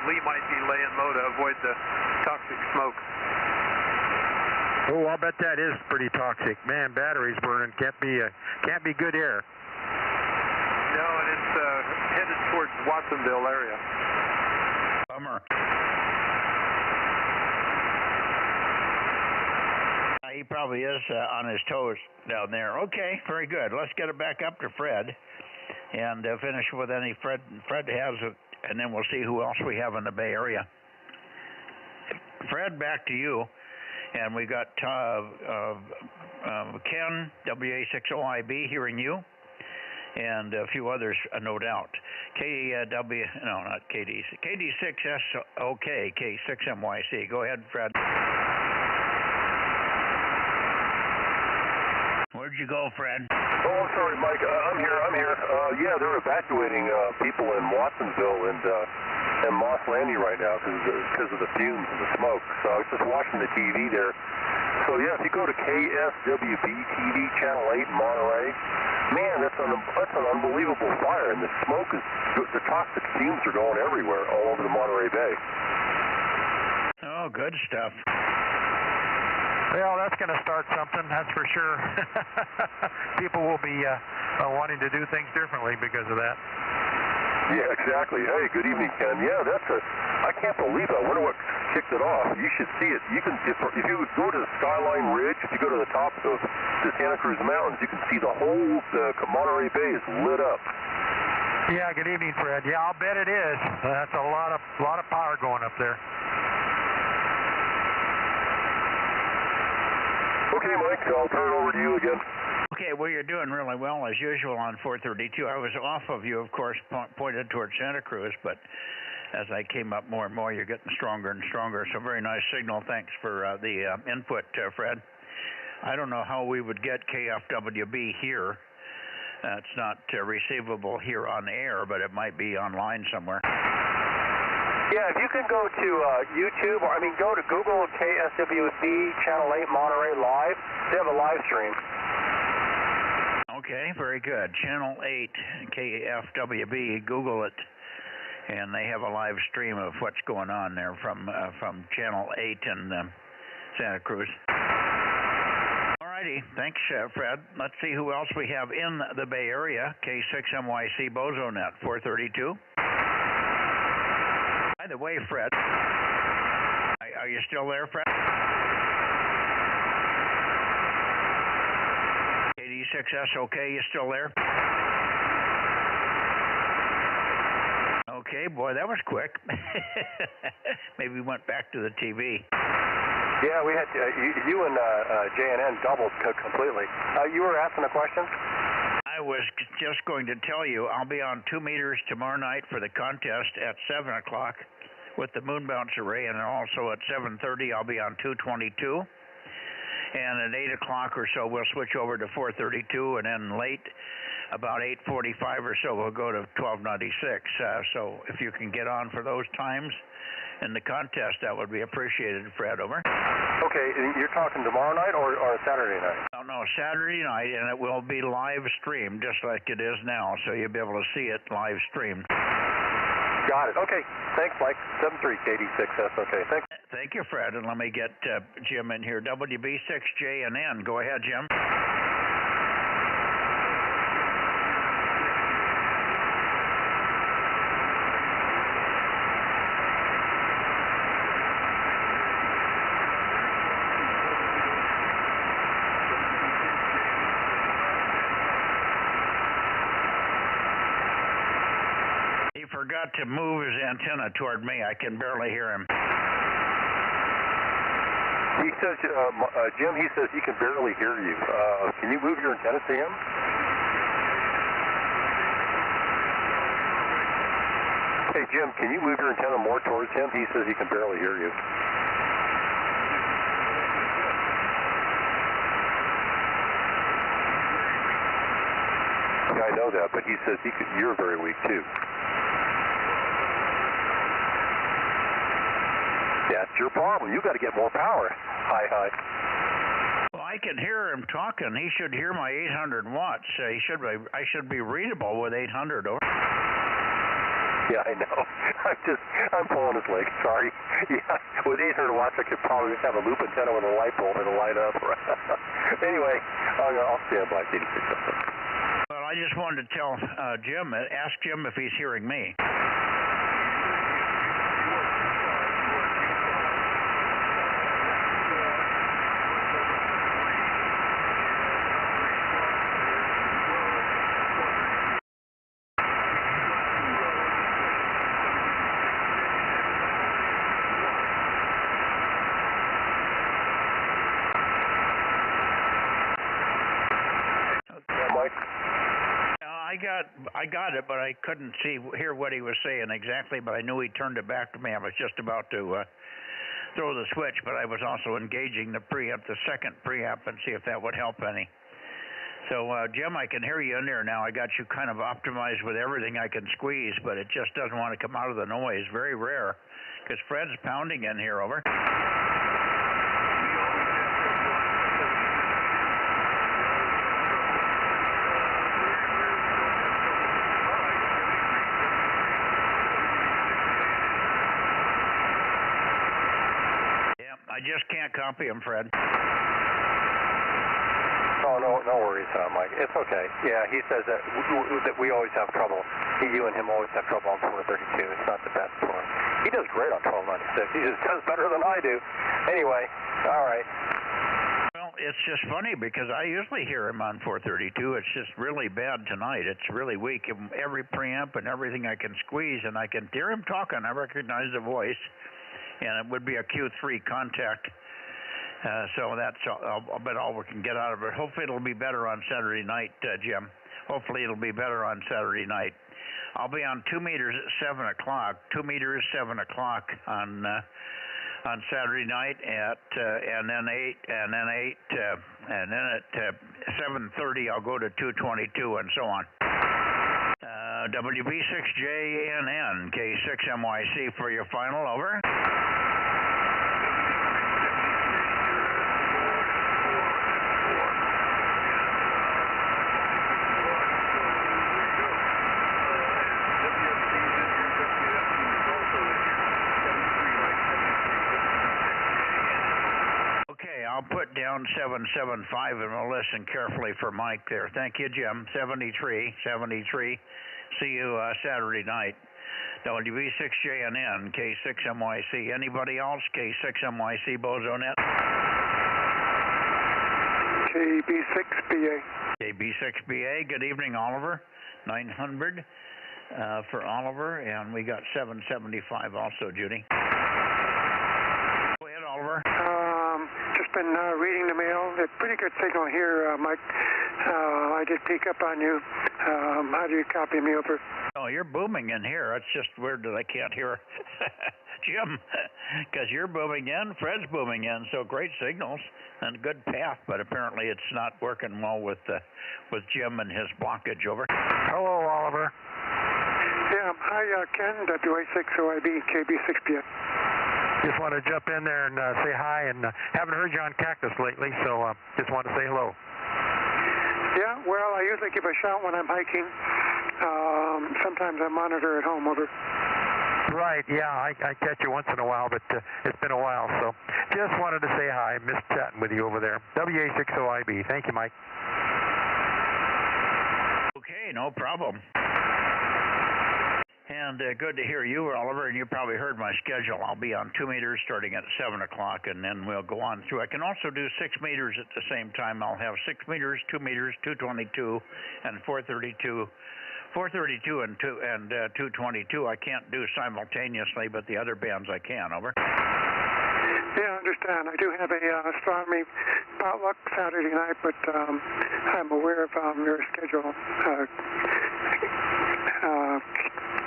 Lee might be laying low to avoid the toxic smoke. Oh, I'll bet that is pretty toxic. Man, batteries burning can't be good air. No, and it's headed towards Watsonville area. Bummer. He probably is on his toes down there. Okay, very good. Let's get it back up to Fred and finish with any Fred has, and then we'll see who else we have in the Bay Area. Fred, back to you. And we got Ken, WA60IB, hearing you, and a few others, no doubt. KD6SOK, K6MYC. Go ahead, Fred. Where'd you go, Fred? Oh, I'm sorry, Mike. I'm here. Yeah, they're evacuating people in Watsonville and Moss Landing right now because of the fumes and the smoke. So I was just watching the TV there. So yeah, if you go to KSWB TV Channel 8 in Monterey, man, that's an unbelievable fire, and the smoke the toxic fumes are going everywhere, all over the Monterey Bay. Oh, good stuff. Well, that's going to start something, that's for sure. People will be wanting to do things differently because of that. Yeah, exactly. Hey, good evening, Ken. Yeah, I can't believe it. I wonder what kicked it off. You should see it. You can, if you would go to the Skyline Ridge, if you go to the top of the Santa Cruz Mountains, you can see the whole Monterey Bay is lit up. Yeah, good evening, Fred. Yeah, I'll bet it is. That's a lot of power going up there. Okay, Mike, I'll turn it over to you again. Okay, well, you're doing really well, as usual, on 432. I was off of you, of course, pointed towards Santa Cruz, but as I came up more and more, you're getting stronger and stronger. So very nice signal. Thanks for the input, Fred. I don't know how we would get KFWB here. It's not receivable here on air, but it might be online somewhere. Yeah, if you can go to YouTube, or go to Google KSWB Channel 8 Monterey Live. They have a live stream. Okay, very good. Channel 8 KFWB, Google it, and they have a live stream of what's going on there from Channel 8 in Santa Cruz. All righty, thanks, Fred. Let's see who else we have in the Bay Area. K6MYC Bozo Net 432. By the way, Fred, are you still there, Fred? KD6S, okay, you still there? Okay, boy, that was quick. Maybe we went back to the TV. Yeah, we had you and JNN doubled completely. You were asking a question? I was just going to tell you I'll be on 2 meters tomorrow night for the contest at 7 o'clock with the moon bounce array, and also at 7:30 I'll be on 222. And at 8 o'clock or so we'll switch over to 432, and then late, about 8:45 or so, we'll go to 1296. So if you can get on for those times in the contest, that would be appreciated, Fred. Over. Okay, you're talking tomorrow night or Saturday night? No, Saturday night, and it will be live streamed just like it is now, so you'll be able to see it live streamed. Got it. Okay. Thanks, Mike. 73KD6S. Okay. Thanks. Thank you, Fred. And let me get Jim in here. WB6JNN. Go ahead, Jim. Forgot to move his antenna toward me. I can barely hear him. He says, Jim, he says he can barely hear you. Can you move your antenna to him? Hey, Jim, can you move your antenna more towards him? He says he can barely hear you. Yeah, I know that, but he says you're very weak, too. That's your problem. You got to get more power. Hi. Well, I can hear him talking. He should hear my 800 watts. I should be readable with 800. Over. Yeah, I know. I'm pulling his leg. Sorry. Yeah, with 800 watts, I could probably just have a loop antenna with a light bulb and it'll light up. Anyway, I'll stand by. Well, I just wanted to tell Jim. Ask Jim if he's hearing me. I got it, but I couldn't hear what he was saying exactly, but I knew he turned it back to me. I was just about to throw the switch, but I was also engaging the preamp, the second preamp, and see if that would help any. So, Jim, I can hear you in there now. I got you kind of optimized with everything I can squeeze, but it just doesn't want to come out of the noise. Very rare, because Fred's pounding in here. Over. I just just can't copy him, Fred. Oh, no worries, Mike. It's okay. Yeah, he says that we always have trouble. You and him always have trouble on 432. It's not the best for him. He does great on 1296. He just does better than I do. Anyway, all right. Well, it's just funny because I usually hear him on 432. It's just really bad tonight. It's really weak. Every preamp and everything I can squeeze, and I can hear him talking. I recognize the voice, and it would be a Q3 contact. So that's about all we can get out of it. Hopefully it'll be better on Saturday night, Jim. Hopefully it'll be better on Saturday night. I'll be on 2 meters at 7 o'clock. 2 meters, 7 o'clock on Saturday night and then 8, and then at 7:30 I'll go to 222 and so on. WB6JNN K6MYC for your final. Over. I'll put down 775 and we'll listen carefully for Mike there. Thank you, Jim. 73. See you Saturday night. WB6JNN, K6MYC. Anybody else? K6MYC, Bozo Net. KB6BA. KB6BA. Good evening, Oliver. 900 for Oliver, and we got 775 also, Judy. Go ahead, Oliver. Just been reading the mail. A pretty good signal here, Mike. I did pick up on you. How do you copy me over? Oh, you're booming in here. It's just weird that I can't hear Jim, because you're booming in, Fred's booming in, so great signals and good path, but apparently it's not working well with Jim and his blockage. Over. Hello, Oliver. Yeah, hi, Ken, WA6OIB, KB6PF. Just want to jump in there and say hi, and haven't heard you on Cactus lately, so just want to say hello. Yeah, well, I usually give a shout when I'm hiking. Sometimes I monitor at home. Over. Right, yeah, I catch you once in a while, but it's been a while, so just wanted to say hi. Missed chatting with you over there. WA6OIB. Thank you, Mike. Okay, no problem. And good to hear you, Oliver, and you probably heard my schedule. I'll be on 2 meters starting at 7 o'clock, and then we'll go on through. I can also do 6 meters at the same time. I'll have 6 meters, 2 meters, 222, and 432. 432 and 222 I can't do simultaneously, but the other bands I can. Over. Yeah, I understand. I do have a astronomy potluck Saturday night, but I'm aware of your schedule.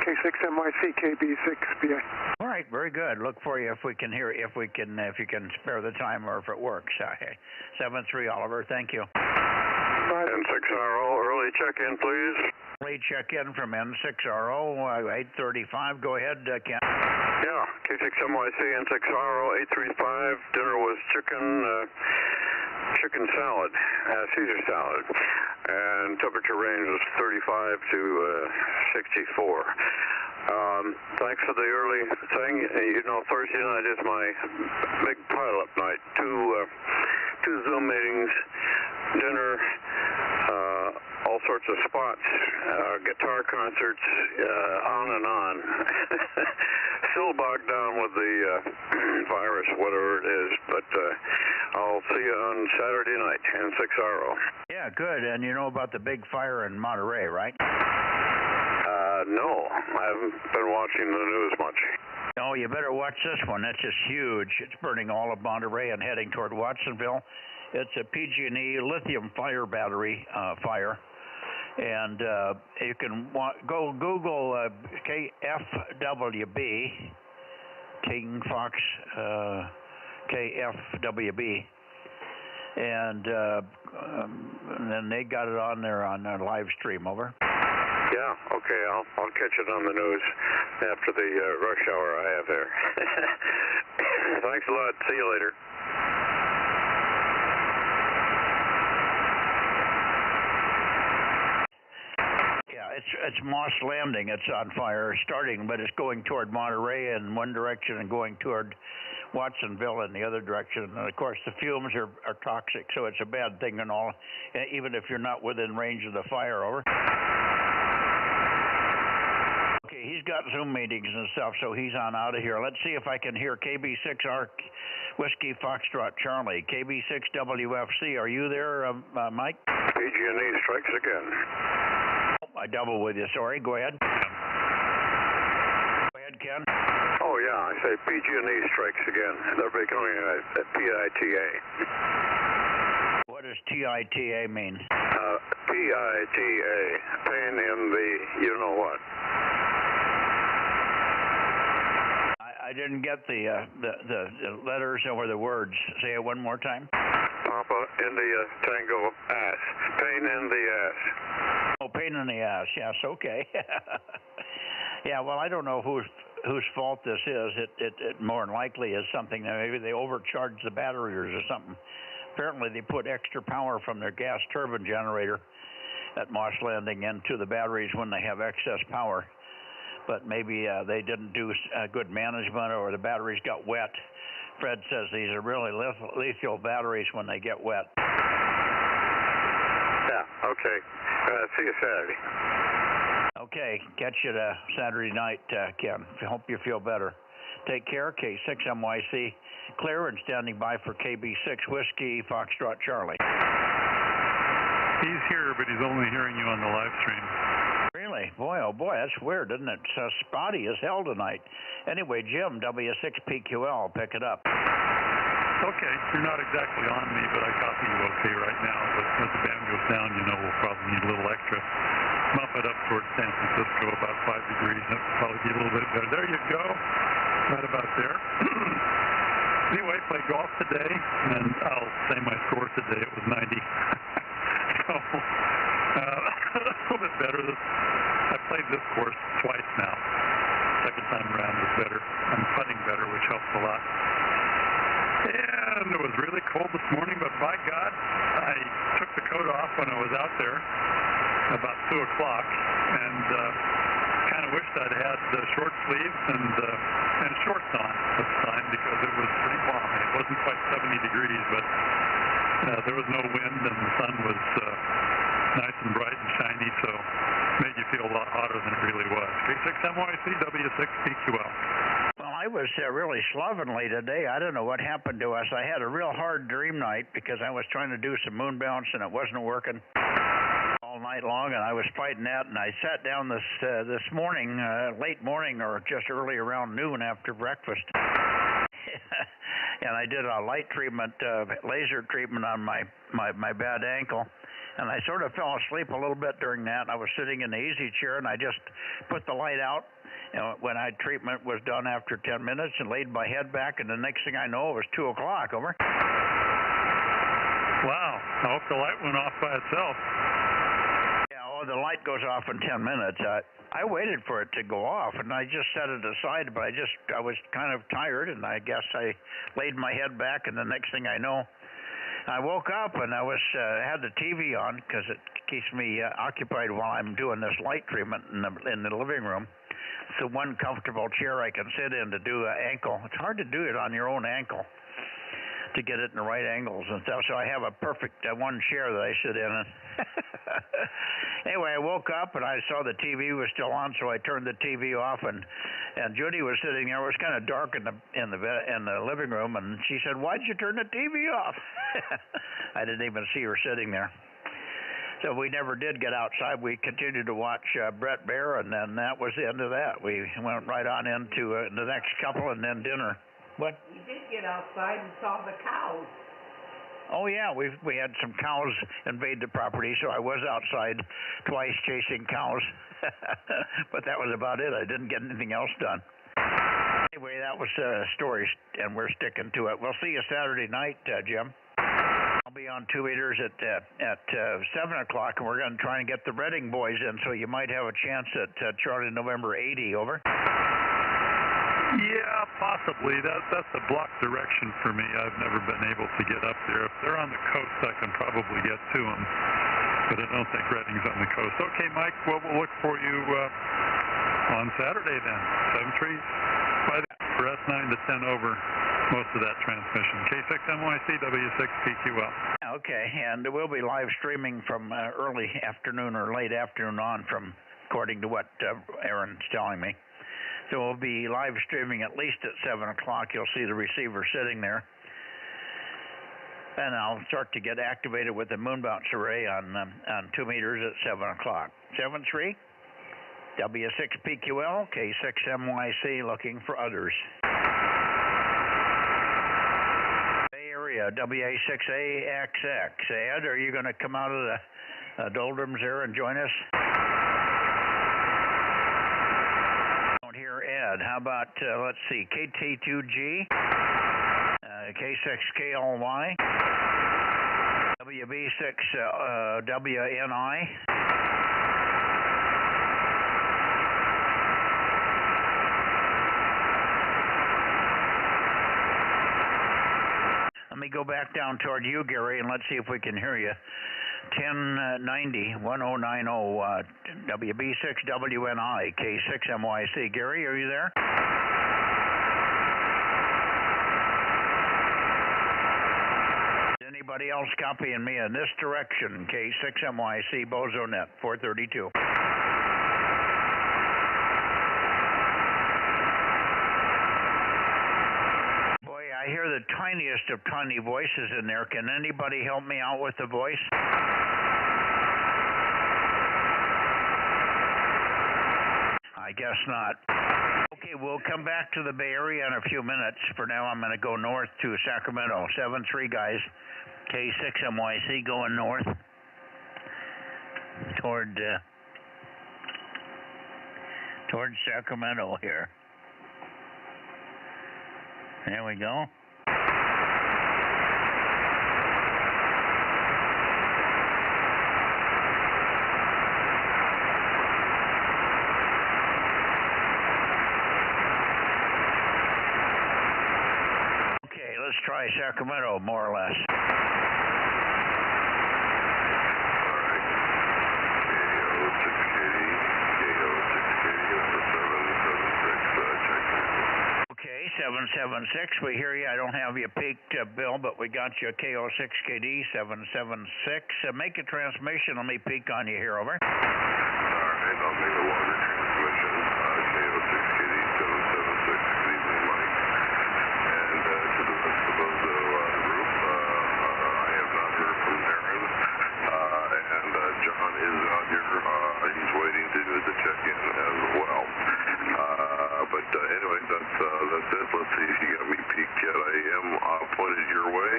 K6MYC, KB6BA. All right, very good. Look for you if we can hear, if you can spare the time or if it works. 7-3, Oliver. Thank you. N6RO, early check-in, please. Early check-in from N6RO, 8:35. Go ahead, Ken. Yeah, K6MYC, N6RO, 835. Dinner was chicken salad, Caesar salad, and temperature range was 35 to 64. Thanks for the early thing. You know, Thursday night is my big pile-up night. Two Zoom meetings, dinner, all sorts of spots, guitar concerts, on and on. Still bogged down with the virus, whatever it is, but I'll see you on Saturday night, N6RO. Yeah, good. And you know about the big fire in Monterey, right? No, I haven't been watching the news much. Oh, you better watch this one. It's just huge. It's burning all of Monterey and heading toward Watsonville. It's a PG&E lithium fire battery fire. And you can go Google KFWB, King Fox KFWB, and then they got it on there on their live stream. Over. Yeah, okay, I'll catch it on the news after the rush hour I have there. Thanks a lot. See you later. It's Moss Landing. It's on fire, starting, but it's going toward Monterey in one direction and going toward Watsonville in the other direction. And, of course, the fumes are toxic, so it's a bad thing and all, even if you're not within range of the fire. Over. Okay, he's got Zoom meetings and stuff, so he's on out of here. Let's see if I can hear KB6R Whiskey Foxtrot Charlie. KB6WFC, are you there, Mike? PG&E strikes again. I double with you, sorry. Go ahead. Go ahead, Ken. Oh, yeah, I say PG&E strikes again. They're becoming a PITA. What does TITA mean? PITA, pain in the you-know-what. I didn't get the letters or the words. Say it one more time. Papa, India, Tango, ass. Pain in the ass. Oh, pain in the ass. Yes, okay. Yeah, well, I don't know whose fault this is. It more than likely is something that maybe they overcharged the batteries or something. Apparently, they put extra power from their gas turbine generator at Moss Landing into the batteries when they have excess power. But maybe they didn't do good management, or the batteries got wet. Fred says these are really lethal batteries when they get wet. Yeah, okay. See you Saturday. Okay, catch you Saturday night, Ken. Hope you feel better. Take care, K6MYC, clear and standing by for KB6 Whiskey Foxtrot Charlie. He's here, but he's only hearing you on the live stream. Really? Boy, oh boy, that's weird, isn't it? It's spotty as hell tonight. Anyway, Jim, W6PQL, pick it up. Okay, you're not exactly on me, but I copy you okay right now. But as the band goes down, you know we'll probably need a little extra. Bump it up towards San Francisco, about 5 degrees. That'll probably be a little bit better. There you go. Right about there. Anyway, played golf today, and I'll say my score today. It was 90. So, a little bit better. I played this course twice now. Second time around was better. I'm putting better, which helps a lot. And it was really cold this morning, but by God, I took the coat off when I was out there about 2 o'clock, and kind of wished I'd had short sleeves and shorts on this time, because it was pretty balmy. It wasn't quite 70 degrees, but there was no wind, and the sun was nice and bright and shiny, so made you feel a lot hotter than it really was. K6MYC, W6PQL. Well, I was really slovenly today. I don't know what happened to us. I had a real hard dream night because I was trying to do some moon bounce and it wasn't working all night long, and I was fighting that. And I sat down this morning, late morning, or just early around noon after breakfast, and I did a light treatment, laser treatment on my bad ankle. And I sort of fell asleep a little bit during that. I was sitting in the easy chair, and I just put the light out. When treatment was done after 10 minutes, and laid my head back, and the next thing I know, it was 2 o'clock. Over. Wow. I hope the light went off by itself. Yeah, the light goes off in 10 minutes. I waited for it to go off, and I just set it aside, but I was kind of tired, and I guess I laid my head back, and the next thing I know, I woke up, and I had the TV on because it keeps me occupied while I'm doing this light treatment in the living room. It's the one comfortable chair I can sit in to do an ankle. It's hard to do it on your own ankle to get it in the right angles and stuff. So I have a perfect one chair that I sit in. Anyway, I woke up and I saw the TV was still on, so I turned the TV off, and Judy was sitting there. It was kind of dark in the living room, and she said, "Why'd you turn the TV off?" I didn't even see her sitting there. So we never did get outside. We continued to watch Brett Bear, and then that was the end of that. We went right on into the next couple, and then dinner. What? We did get outside and saw the cows. Oh yeah, we had some cows invade the property, so I was outside twice chasing cows. But that was about it. I didn't get anything else done. Anyway, that was stories, and we're sticking to it. We'll see you Saturday night, Jim. I'll be on 2 meters at 7 o'clock, and we're going to try and get the Reading boys in, so you might have a chance at Charlie November 80, over. Yeah, possibly. That's a block direction for me. I've never been able to get up there. If they're on the coast, I can probably get to them, but I don't think Reading's on the coast. Okay, Mike, well, we'll look for you on Saturday then. 7 trees by the for S9 to 10 over. most of that transmission. K6MYC, W6PQL. Okay, and we'll be live streaming from early afternoon or late afternoon on, from according to what Aaron's telling me. So we'll be live streaming at least at 7 o'clock. You'll see the receiver sitting there. And I'll start to get activated with the moon bounce array on 2 meters at 7 o'clock. 73, W6PQL, K6MYC, looking for others. Bay Area, WA6AXX. Ed, are you going to come out of the doldrums there and join us? Don't hear Ed. How about, let's see, KT2G, K6KLY, WB6WNI. Let me go back down toward you, Gary, and let's see if we can hear you. 1090, 1090, WB6WNI, K6MYC. Gary, are you there? Anybody else copying me in this direction? K6MYC, Bozo Net, 432. Boy, I hear the tiniest of tiny voices in there. Can anybody help me out with the voice? I guess not. Okay, we'll come back to the Bay Area in a few minutes. For now, I'm going to go north to Sacramento. 7-3, guys. K6MYC going north toward Sacramento here. There we go. Okay, let's try Sacramento more or less. Okay, 776, we hear you. I don't have you peaked, Bill, but we got you KO6KD 776. Make a transmission. Let me peak on you here, over. All right, I'll make a longer transmission. KO6KD 776, good evening, Mike. And to the rest of the group, I have not heard from Aaron. And John is out here. He's waiting to do the check-in as well. But anyway, that's it. Let's see if you got me peaked yet. I am pointed your way.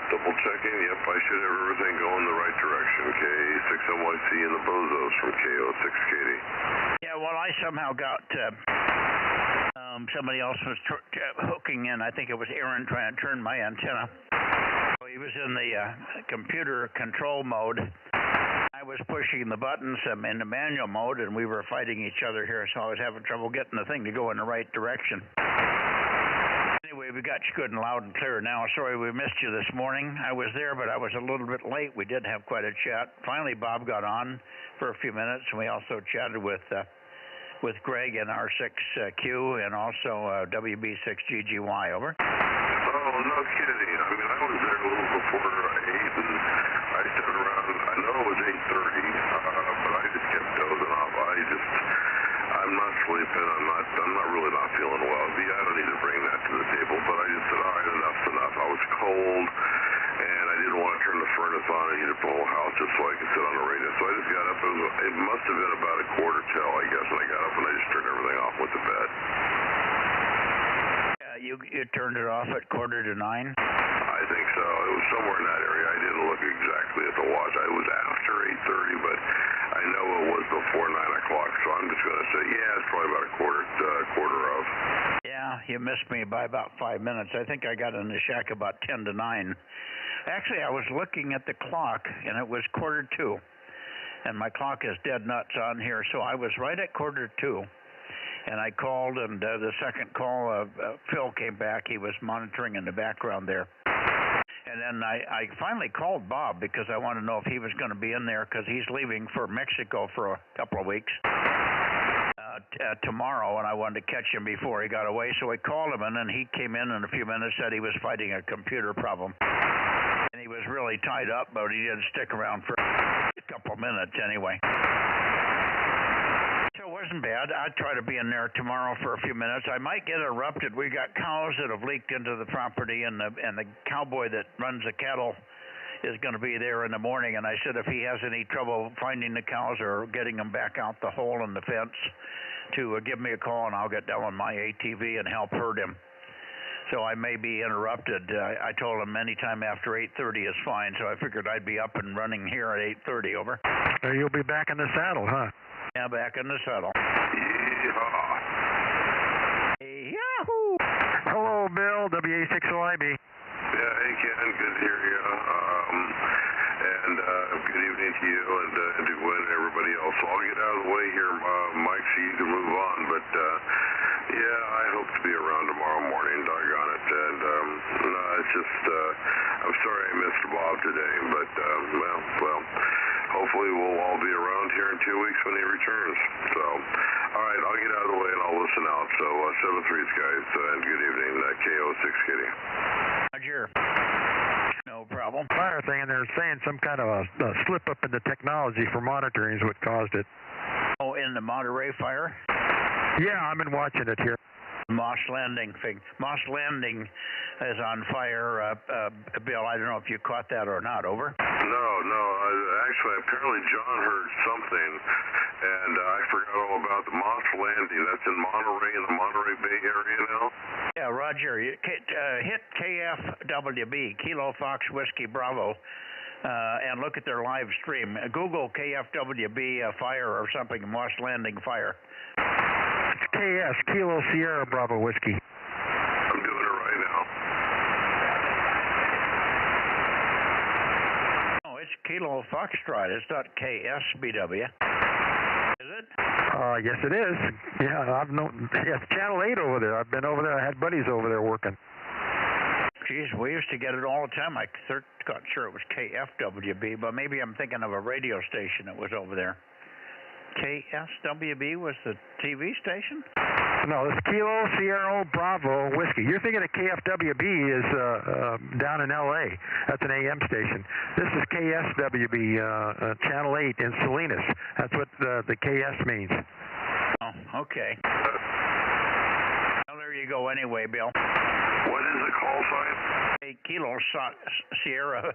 Double checking. Yep, I should have everything going the right direction. K6MYC and the Bozos from KO6KD. Yeah, well, I somehow got somebody else was hooking in. I think it was Aaron trying to turn my antenna. So he was in the computer control mode. I was pushing the buttons in the manual mode, and we were fighting each other here, so I was having trouble getting the thing to go in the right direction. Anyway, we got you good and loud and clear now. Sorry we missed you this morning. I was there, but I was a little bit late. We did have quite a chat. Finally, Bob got on for a few minutes, and we also chatted with Greg in R6Q and also WB6GGY, over. Oh, no kidding. I mean, I was there a little before 8, and I stood around. I know it was 8:30, but I just kept dozing off. I'm not sleeping. I'm not really not feeling well. I don't need to bring that to the table, but I just said, all right, enough's enough. I was cold, and I didn't want to turn the furnace on and heat up the whole house just so I could sit on the radio. So I just got up. It must have been about 1:45, I guess, when I got up, and I just turned everything off, went to bed. You turned it off at 8:45? I think so. It was somewhere in that area. I didn't look exactly at the watch. It was after 8:30, but I know it was before 9 o'clock, so I'm just going to say, yeah, it's probably about quarter of. Yeah, you missed me by about 5 minutes. I think I got in the shack about 10 to 9. Actually, I was looking at the clock, and it was 1:45, and my clock is dead nuts on here, so I was right at 1:45. And I called, and the second call, Phil came back. He was monitoring in the background there. And then I finally called Bob because I wanted to know if he was going to be in there because he's leaving for Mexico for a couple of weeks. tomorrow, and I wanted to catch him before he got away, so I called him, and then he came in a few minutes, said he was fighting a computer problem. And he was really tied up, but he didn't stick around for a couple minutes anyway. So it wasn't bad. I'd try to be in there tomorrow for a few minutes. I might get interrupted. We got cows that have leaked into the property, and the cowboy that runs the cattle is going to be there in the morning. And I said if he has any trouble finding the cows or getting them back out the hole in the fence, to give me a call, and I'll get down on my ATV and help herd him. So I may be interrupted. I told him anytime after 8:30 is fine, so I figured I'd be up and running here at 8:30, over. You'll be back in the saddle, huh? Yeah, back in the saddle. Yeehaw. Yahoo! Hello, Bill, WA60IB. Yeah, hey, Ken, good to hear you. And good evening to you and to Gwen and everybody else. So I'll get out of the way here, Mike, so you can move on. But, yeah, I hope to be around tomorrow morning, doggone it. And it's just, I'm sorry I missed Bob today, but, well, hopefully we'll all be around here in 2 weeks when he returns. So, all right, I'll get out of the way and I'll listen out. So, 7-3, guys, and good evening, KO6 Kitty. Roger. No problem. Fire thing, and they're saying some kind of a slip up in the technology for monitoring is what caused it. Oh, in the Monterey fire? Yeah, I've been watching it here. Moss Landing thing. Moss Landing is on fire. Bill, I don't know if you caught that or not, over? No. Actually, apparently John heard something, and I forgot all about the Moss Landing. That's in Monterey, in the Monterey Bay area now? Yeah, Roger. Hit KFWB, Kilo Fox Whiskey Bravo, and look at their live stream. Google KFWB fire or something, Moss Landing fire. It's KS, Kilo Sierra Bravo Whiskey. I'm doing it right now. Oh, it's Kilo Foxtrot. It's not KSBW. Is it? Yes, it is. Yeah, I've known. Yeah, it's Channel 8 over there. I've been over there. I had buddies over there working. Geez, we used to get it all the time. I got sure it was KFWB, but maybe I'm thinking of a radio station that was over there. KSWB was the TV station? No, it's Kilo Sierra Bravo Whiskey. You're thinking of KFWB is down in L.A. That's an AM station. This is KSWB, Channel 8 in Salinas. That's what the KS means. Oh, okay. Well, there you go anyway, Bill. What is the call sign? Kilo Sierra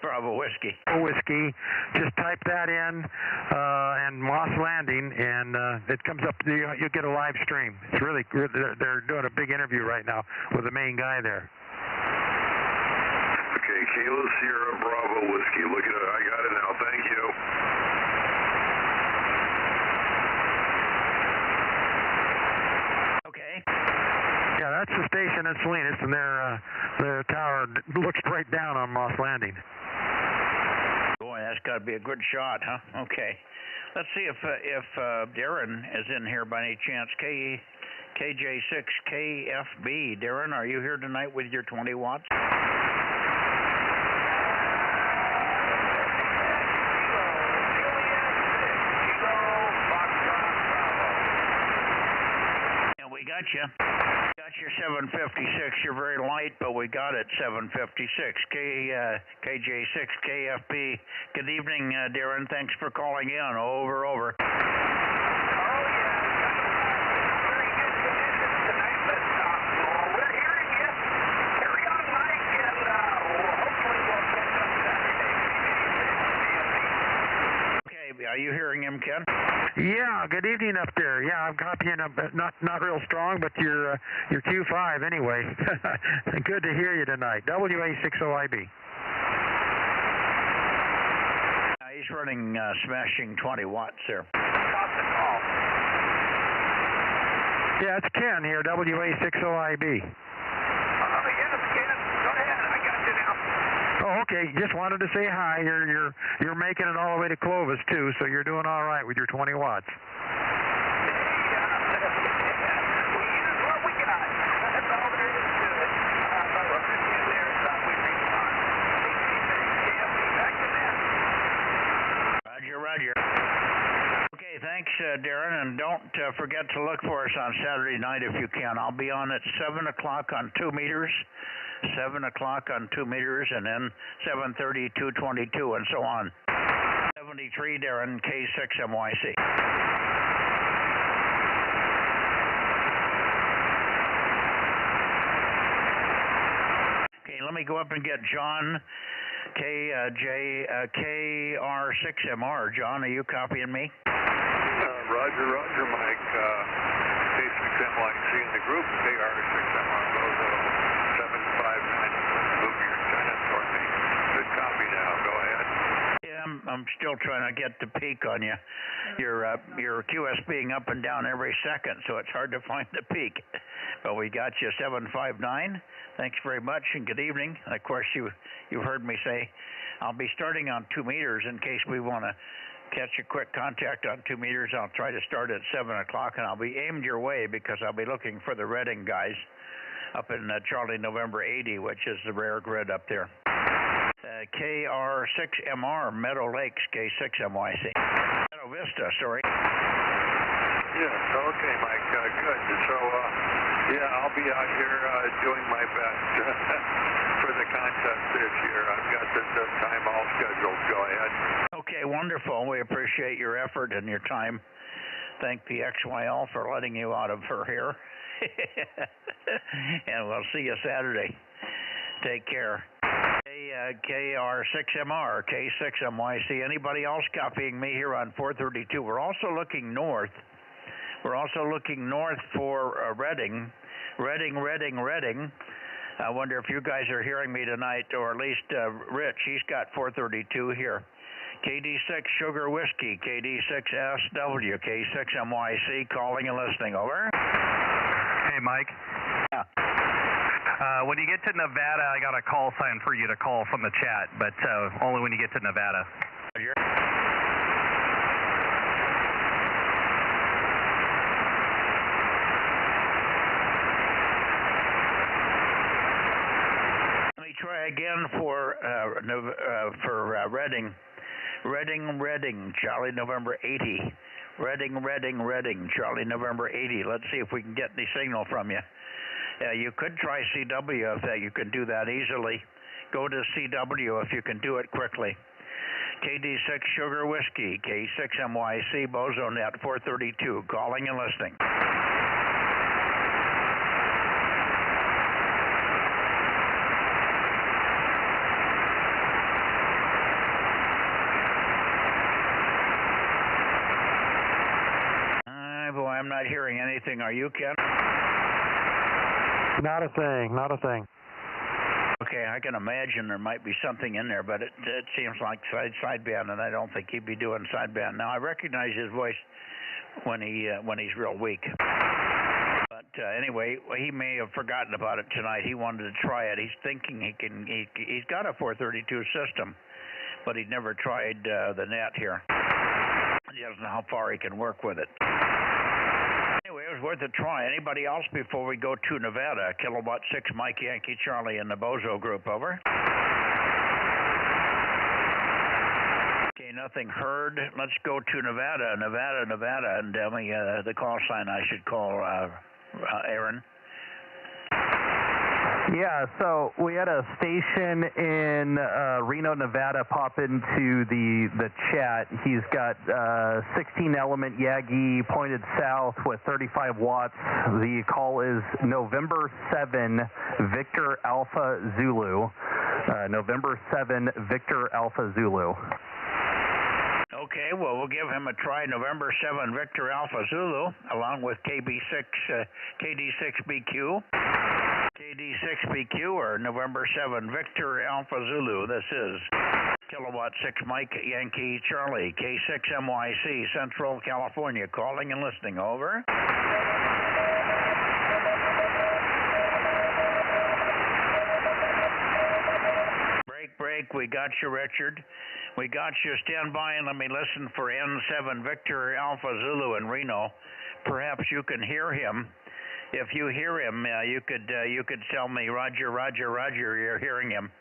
Bravo Whiskey. Whiskey. Just type that in and Moss Landing, and it comes up. You'll get a live stream. It's really good. They're doing a big interview right now with the main guy there. Okay, Kilo Sierra Bravo Whiskey. Look at it. I got it now. Thank you. Okay. Yeah, that's the station in Salinas, and their tower looks right down on Moss Landing. Boy, that's got to be a good shot, huh? Okay. Let's see if Darren is in here by any chance. KJ6KFB. Darren, are you here tonight with your 20 watts? We got you. Got your 756. You're very light, but we got it. 756. KJ6KFB. Good evening, Darren. Thanks for calling in. Over. Oh, yeah. Very good conditions tonight, but we're hearing you. Carry on, Mike, and hopefully we'll catch up Saturday. Okay, are you hearing him, Ken? Yeah, good evening up there. Yeah, I'm copying up, not real strong, but your Q5 anyway. Good to hear you tonight. WA60IB. He's running smashing 20 watts there. Yeah, it's Ken here, WA60IB. Oh, okay. Just wanted to say hi. You're making it all the way to Clovis too, so you're doing all right with your 20 watts. Roger. Okay, thanks, Darren, and don't forget to look for us on Saturday night if you can. I'll be on at 7 o'clock on 2 meters, 7 o'clock on 2 meters, and then 7:30, 222, and so on. 73, Darren, K6MYC. Okay, let me go up and get John, KR6MR. John, are you copying me? Roger, Mike. K6MYC in the group, KR6MR, Bozo 759. Move your antenna toward me. Good copy now. Go ahead. Yeah, I'm still trying to get the peak on you. Your QSBing up and down every second, so it's hard to find the peak. But we got you 759. Thanks very much, and good evening. Of course, you heard me say I'll be starting on 2 meters in case we want to catch a quick contact on 2 meters. I'll try to start at 7 o'clock, and I'll be aimed your way because I'll be looking for the Redding guys up in Charlie November 80, which is the rare grid up there. KR6MR, Meadow Lakes, K6MYC. Meadow Vista, sorry. Yes, okay, Mike, good. So, yeah, I'll be out here doing my best for the contest this year. I've got the time all scheduled. Go ahead. Okay, wonderful. We appreciate your effort and your time. Thank the XYL for letting you out of her hair. And we'll see you Saturday. Take care. KR6MR, K6MYC. Anybody else copying me here on 432? We're also looking north. We're also looking north for Redding. Redding. I wonder if you guys are hearing me tonight, or at least Rich. He's got 432 here. KD6 Sugar Whiskey, KD6SW, K6MYC, calling and listening. Over. Hey, Mike. Yeah. When you get to Nevada, I got a call sign for you to call from the chat, but only when you get to Nevada. Let me try again for Redding. Redding, Charlie November 80. Redding, Charlie November 80. Let's see if we can get any signal from you. You could try CW if you can do that easily. Go to CW if you can do it quickly. KD6 Sugar Whiskey, K6MYC, Bozo Net 432, calling and listening. Boy, I'm not hearing anything. Are you, Ken? Not a thing. Okay, I can imagine there might be something in there, but it seems like sideband, and I don't think he'd be doing sideband. Now, I recognize his voice when he's real weak. But anyway, he may have forgotten about it tonight. He wanted to try it. He's thinking he's got a 432 system, but he'd never tried the net here. He doesn't know how far he can work with it. Anyway, it was worth a try. Anybody else before we go to Nevada? Kilowatt 6 Mike Yankee Charlie in the Bozo group, over. Okay, nothing heard. Let's go to Nevada, and tell me the call sign I should call Aaron. Yeah, so we had a station in Reno, Nevada pop into the chat. He's got 16-element Yagi pointed south with 35 watts. The call is November 7, Victor Alpha Zulu. November 7, Victor Alpha Zulu. Okay, well, we'll give him a try. November 7, Victor Alpha Zulu, along with KD6BQ. KD6BQ, or November 7, Victor Alpha Zulu. This is Kilowatt 6 Mike Yankee Charlie, K6MYC, Central California, calling and listening. Over. Break. We got you, Richard. We got you. Stand by and let me listen for N7 Victor Alpha Zulu in Reno. Perhaps you can hear him. If you hear him, you could tell me, Roger, you're hearing him.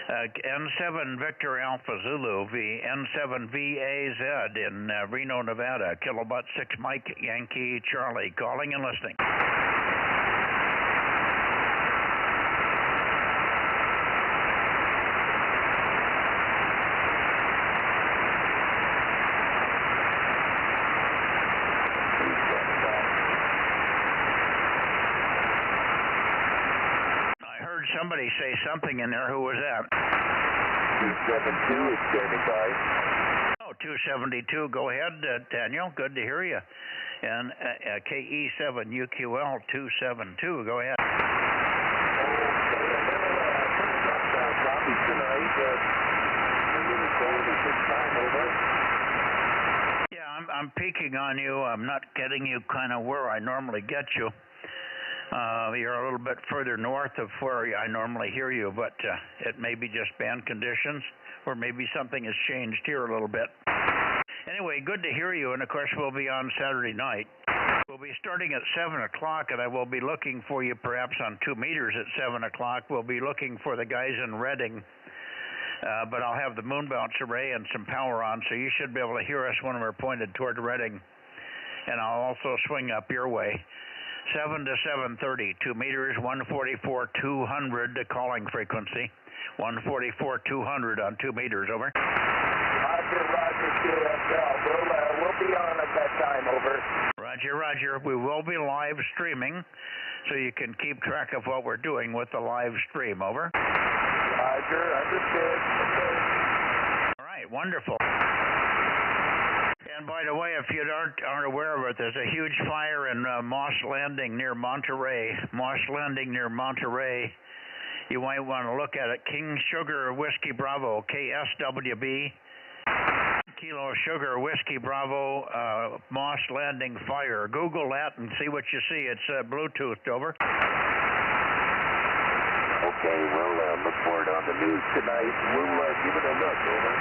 N7 Victor Alpha Zulu, N7VAZ in Reno, Nevada, kilowatt 6 Mike Yankee Charlie, calling and listening. Somebody say something in there. Who was that? 272 is standing by. Oh, 272. Go ahead, Daniel. Good to hear you. And KE7UQL 272. Go ahead. Copy tonight. Yeah, I'm peeking on you. I'm not getting you kind of where I normally get you. You're a little bit further north of where I normally hear you, but it may be just band conditions, or maybe something has changed here a little bit. Anyway, good to hear you, and of course we'll be on Saturday night. We'll be starting at 7 o'clock, and I will be looking for you perhaps on 2 meters at 7 o'clock. We'll be looking for the guys in Redding, but I'll have the moon bounce array and some power on, so you should be able to hear us when we're pointed toward Redding. And I'll also swing up your way. 7 to 7:30, 2 meters, 144-200, the calling frequency. 144-200 on 2 meters, over. Roger, QSL. We'll be on at that time, over. Roger. We will be live streaming, so you can keep track of what we're doing with the live stream, over. Roger, understood. Okay. All right, wonderful. And by the way, if you aren't aware of it, there's a huge fire in Moss Landing near Monterey. You might want to look at it. King Sugar Whiskey Bravo, KSWB. Kilo Sugar Whiskey Bravo, Moss Landing fire. Google that and see what you see. It's Bluetoothed, over. Okay, we'll look for it on the news tonight. We'll give it a look, over.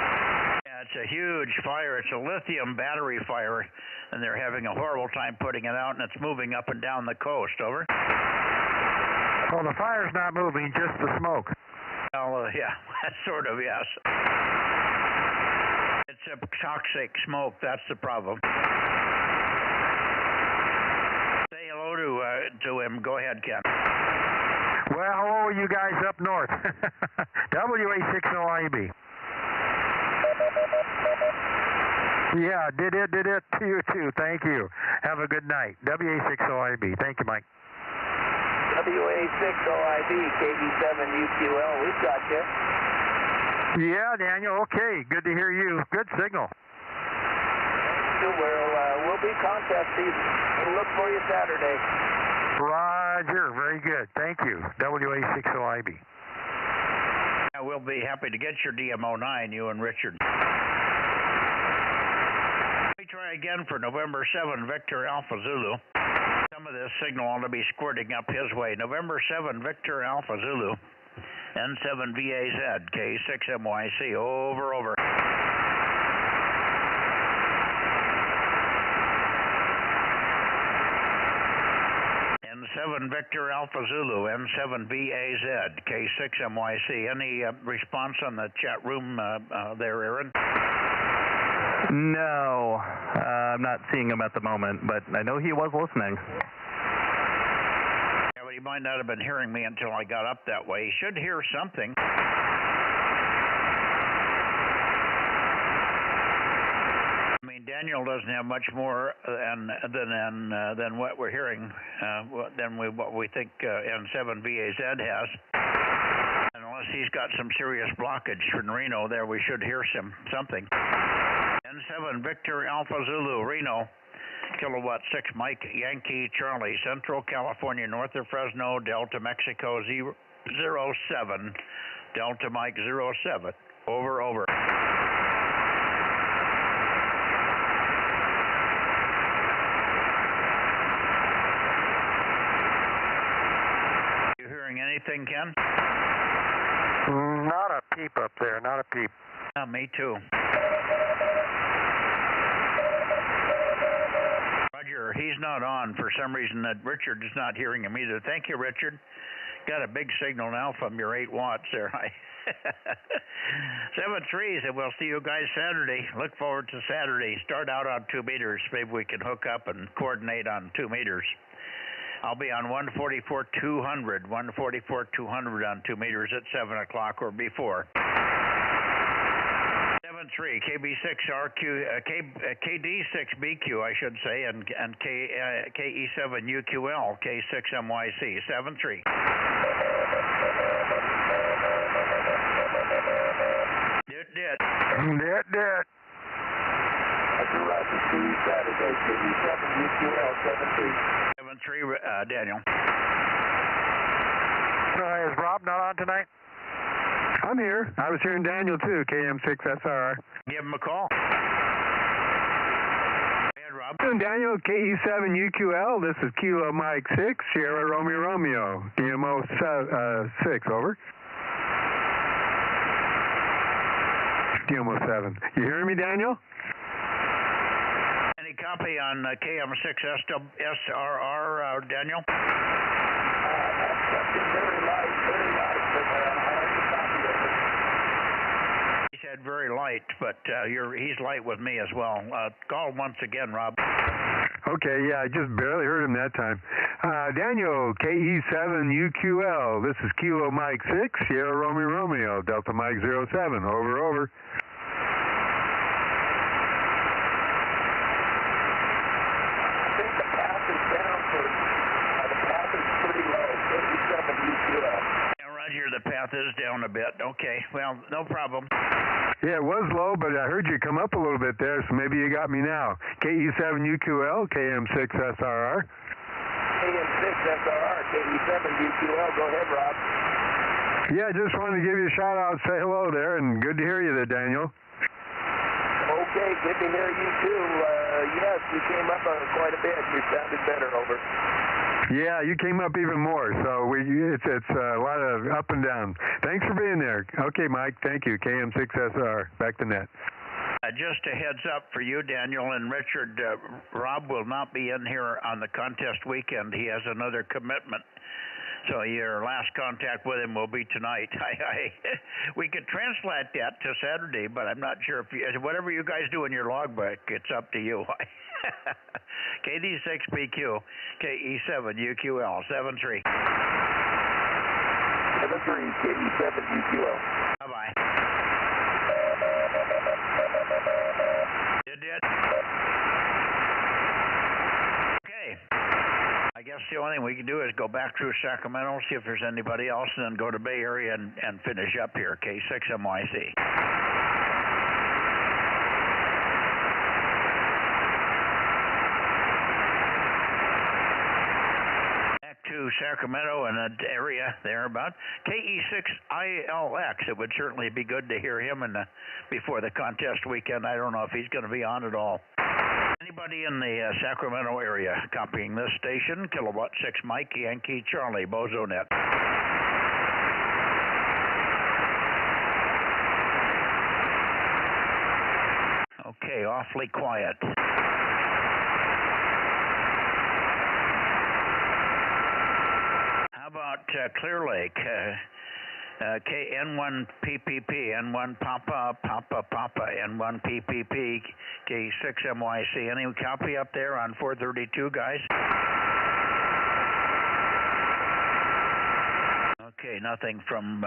It's a huge fire. It's a lithium battery fire, and they're having a horrible time putting it out, and it's moving up and down the coast, over. Well, the fire's not moving, just the smoke. Well, yeah, sort of, yes. It's a toxic smoke. That's the problem. Say hello to him. Go ahead, Ken. Well, hello, you guys up north. WA60IB. Yeah, did it to you too. Thank you. Have a good night. WA60IB. Thank you, Mike. WA60IB, KE7UQL. We've got you. Yeah, Daniel. Okay. Good to hear you. Good signal. We'll be contest season. We'll look for you Saturday. Roger. Very good. Thank you. WA60IB. Yeah, we'll be happy to get your DMO9, you and Richard. Let me try again for November 7, Victor Alpha Zulu. Some of this signal ought to be squirting up his way. November 7, Victor Alpha Zulu. N7VAZ, K6MYC, over. N7 Victor Alpha Zulu, N7VAZ, K6MYC. Any response on the chat room there, Aaron? No, I'm not seeing him at the moment, but I know he was listening. Yeah, but he might not have been hearing me until I got up that way. He should hear something. I mean, Daniel doesn't have much more than what we're hearing, than what we think N7VAZ has. And unless he's got some serious blockage in Reno there, we should hear something. N7 Victor Alpha Zulu, Reno, kilowatt 6 Mike Yankee Charlie, Central California, north of Fresno, Delta Mexico 07, Delta Mike 07, over. You hearing anything, Ken? Not a peep up there, not a peep. Me too. Roger, he's not on for some reason. That Richard is not hearing him either. Thank you, Richard. Got a big signal now from your 8 watts there. 7-3, and we'll see you guys Saturday. Look forward to Saturday. Start out on 2 meters. Maybe we can hook up and coordinate on 2 meters. I'll be on 144-200 on 2 meters at 7 o'clock or before. 7-3, KD6BQ, I should say, and KE7UQL, K6MYC, 7-3. Dit. Saturday, KE7UQL, 7-3. 7-3, Daniel. Is Rob not on tonight? I'm here. I was hearing Daniel too, KM6SR. Give him a call. Go ahead, Rob. Daniel, KE7UQL. This is Kilo Mike 6, Sierra Romeo, DMO 6, over. DMO 7. You hearing me, Daniel? Any copy on KM6SRR, Daniel? Very light, He said very light, but he's light with me as well. Call once again, Rob. Okay, yeah, I just barely heard him that time. Daniel, KE7UQL. This is Kilo Mike 6, Sierra Romeo, Delta Mike 07. Over. I think the path is down for, the path is pretty low, 57UQL. Yeah, Roger, the path is down a bit. Okay, well, no problem. Yeah, it was low, but I heard you come up a little bit there, so maybe you got me now. KE7UQL, KM6SRR. KM6SRR, KE7UQL. Go ahead, Rob. Yeah, just wanted to give you a shout out, say hello there, and good to hear you there, Daniel. Okay, good to hear you too. Yes, you came up quite a bit. You sounded better, over. Yeah, you came up even more, so it's a lot of up and down. Thanks for being there. Okay, Mike, thank you. KM6SR, back to net. Just a heads up for you, Daniel and Richard, Rob will not be in here on the contest weekend. He has another commitment. So your last contact with him will be tonight. We could translate that to Saturday, but I'm not sure if whatever you guys do in your logbook, it's up to you. KD6BQ, KE7UQL, 7-3. 7-3, KE7UQL. Bye-bye. Did. Okay. I guess the only thing we can do is go back through Sacramento, see if there's anybody else, and then go to Bay Area and finish up here, K6MYC. To Sacramento and an area there about KE6ILX. It would certainly be good to hear him before the contest weekend. I don't know if he's going to be on at all. Anybody in the Sacramento area copying this station, Kilowatt 6 Mike, Yankee Charlie, Bozo Net. Okay, awfully quiet. About Clear Lake, N1PPP, N1 Papa, N1PPP, K6MYC. Any copy up there on 432, guys? Okay, nothing from